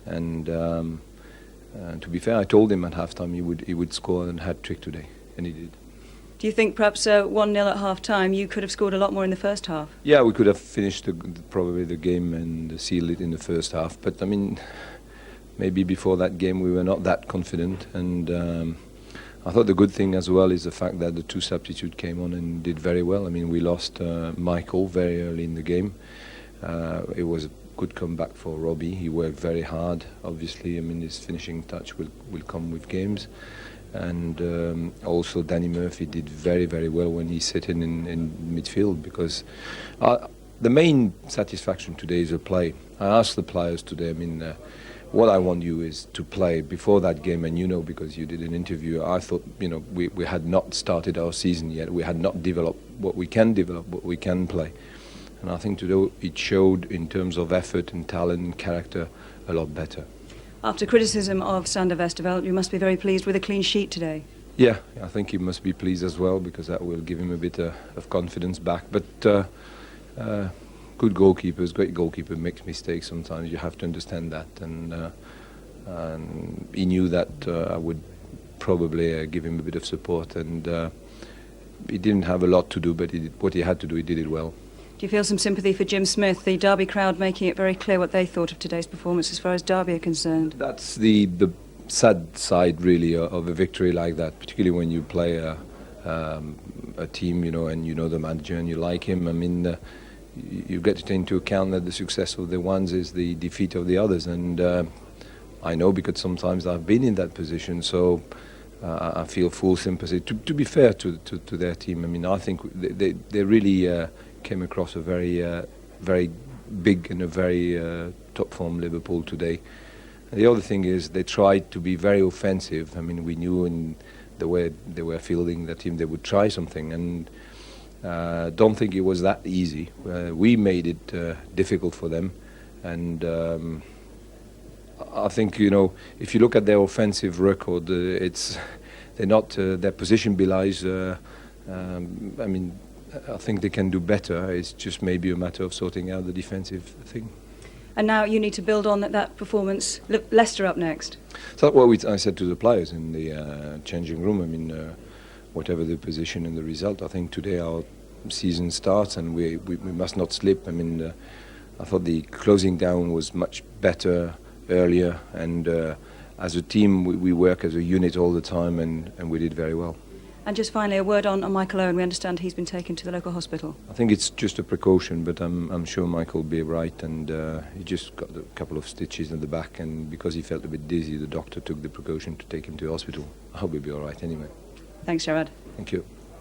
And to be fair, I told him at halftime he would score a hat-trick today, and he did. Do you think perhaps 1-0 at half-time, you could have scored a lot more in the first half? Yeah, we could have finished probably the game and sealed it in the first half. But I mean, maybe before that game we were not that confident, and I thought the good thing as well is the fact that the 2 substitutes came on and did very well. I mean, we lost Michael very early in the game. It was a good comeback for Robbie. He worked very hard. Obviously, I mean, his finishing touch will come with games. And also Danny Murphy did very, very well when he sat in midfield, because the main satisfaction today is the play. I asked the players today, I mean, what I want you is to play before that game, and because you did an interview, I thought, we had not started our season yet. We had not developed what we can develop, what we can play. And I think today it showed in terms of effort and talent and character a lot better. After criticism of Sander Westerveld, you must be very pleased with a clean sheet today. Yeah, I think he must be pleased as well, because that will give him a bit of confidence back. But good goalkeepers, great goalkeeper makes mistakes sometimes. You have to understand that, and he knew that I would probably give him a bit of support, and he didn't have a lot to do, but what he had to do, he did it well. Do you feel some sympathy for Jim Smith, the Derby crowd making it very clear what they thought of today's performance as far as Derby are concerned? That's the sad side, really, of a victory like that, particularly when you play a team, you know, and you know the manager and you like him. I mean, you get to take into account that the success of the ones is the defeat of the others, and I know because sometimes I've been in that position, so I feel full sympathy. To be fair to their team, I mean, I think they really came across a very big and a very top form Liverpool today. And the other thing is they tried to be very offensive. I mean, we knew in the way they were fielding the team they would try something, and don't think it was that easy. We made it difficult for them, and I think, you know, if you look at their offensive record, they're not their position belies. I mean, I think they can do better. It's just maybe a matter of sorting out the defensive thing. And now you need to build on that performance. Leicester up next. So what I said to the players in the changing room. I mean, whatever the position and the result, I think today our season starts and we must not slip. I mean, I thought the closing down was much better earlier, and as a team we work as a unit all the time, and we did very well. And just finally, a word on Michael Owen. We understand he's been taken to the local hospital. I think it's just a precaution, but I'm sure Michael will be right, and he just got a couple of stitches in the back, and because he felt a bit dizzy, the doctor took the precaution to take him to hospital. I hope he'll be all right anyway. Thanks, Gerard. Thank you.